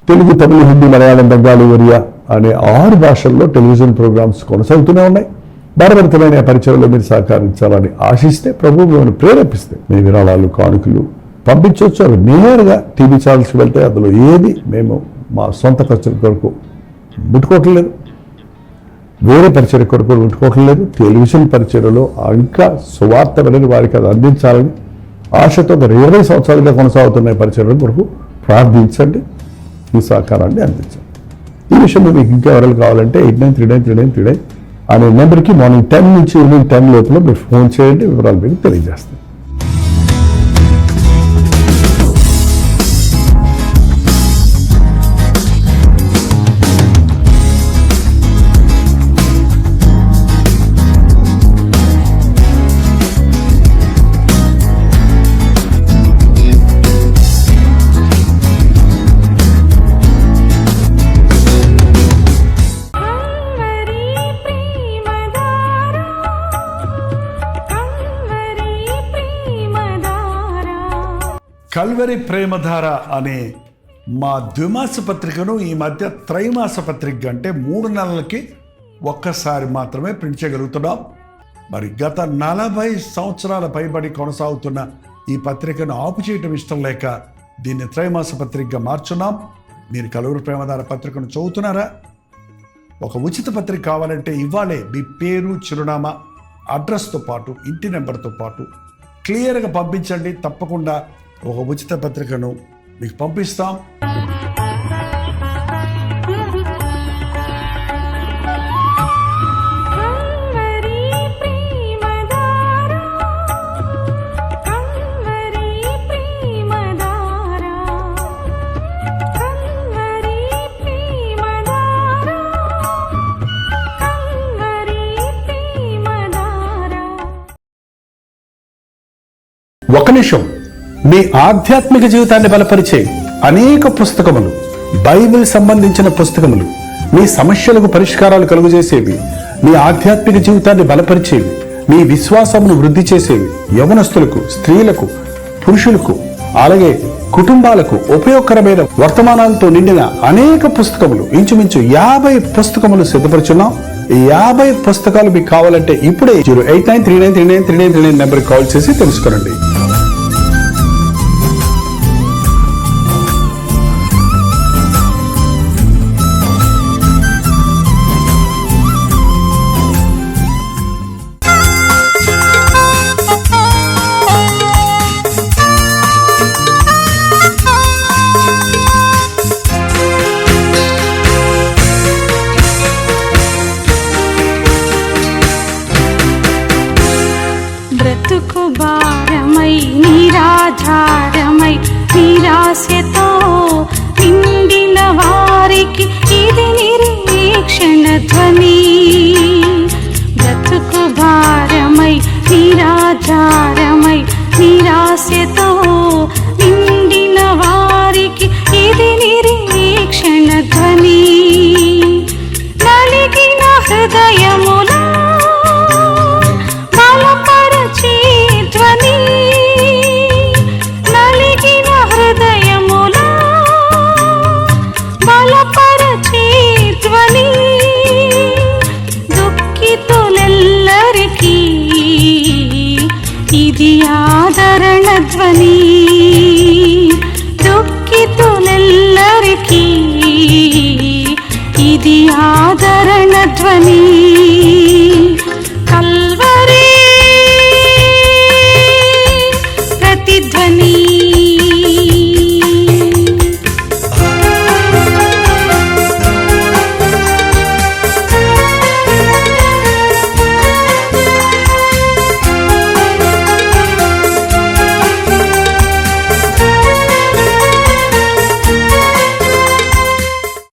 S4: తెలుగు, తమిళ, హిందీ, మలయాళం, బెంగాలీ, ఒరియా అనే 6 భాషల్లో టెలివిజన్ ప్రోగ్రామ్స్ కొనసాగుతూనే ఉన్నాయి. భారభరితమైన పరిచయంలో మీరు సహకరించాలని ఆశిస్తే, ప్రభువు మిమ్మల్ని ప్రేరేపిస్తే మీ విరాళాలు, కానుకలు పంపించవచ్చు. అవి నేరుగా టీవీ ఛానల్స్కి వెళ్తే అందులో ఏది మేము మా సొంత ఖర్చుల కొరకు ముట్టుకోవట్లేదు, వేరే పరిచయ కొరకు ముట్టుకోవట్లేదు. టెలివిజన్ పరిచయలో ఇంకా సువార్త వినని వారికి అది అందించాలని ఆశతో 20 సంవత్సరాలుగా కొనసాగుతున్న పరిచయం కొరకు ప్రార్థించండి. ఈ సహకారాన్ని అందించండి. ఈ విషయంలో మీకు ఇంకా ఎవరైనా కావాలంటే 89393939 అనే నెంబర్కి మార్నింగ్ 10 నుంచి ఈవినింగ్ 10 లోపల మీరు ఫోన్ చేయండి. వివరాలు మీకు తెలియజేస్తాం.
S3: కల్వరి ప్రేమధార అనే మా ద్విమాస పత్రికను ఈ మధ్య త్రైమాస పత్రిక అంటే 3 నెలలకి ఒక్కసారి మాత్రమే ప్రింట్ చేయగలుగుతున్నాం. మరి గత 40 సంవత్సరాల పైబడి కొనసాగుతున్న ఈ పత్రికను ఆపు చేయటం ఇష్టం లేక దీన్ని త్రైమాస పత్రికగా మార్చున్నాం. మీరు కల్వరి ప్రేమధార పత్రికను చదువుతున్నారా? ఒక ఉచిత పత్రిక కావాలంటే ఇవ్వాలే మీ పేరు, చిరునామా, అడ్రస్తో పాటు ఇంటి నెంబర్తో పాటు క్లియర్గా పంపించండి. తప్పకుండా ఒక ఉచిత పత్రికను మీకు పంపిస్తాం.
S5: ఒక నిమిషం, మీ ఆధ్యాత్మిక జీవితాన్ని బలపరిచే అనేక పుస్తకములు బైబిల్ సంబంధించిన పుస్తకములు, మీ సమస్యలకు పరిష్కారాలు కలుగజేసేవి, మీ ఆధ్యాత్మిక జీవితాన్ని బలపరిచేవి, మీ విశ్వాసమును వృద్ధి చేసేవి, యవనస్తులకు, స్త్రీలకు, పురుషులకు, అలాగే కుటుంబాలకు ఉపయోగకరమైన వర్తమానాలతో నిండిన అనేక పుస్తకములు, ఇంచుమించు 50 పుస్తకములు సిద్ధపరుచున్నాం. ఈ 50 పుస్తకాలు మీకు కావాలంటే ఇప్పుడే 08939393939 నెంబర్కి కాల్ చేసి తెలుసుకోండి.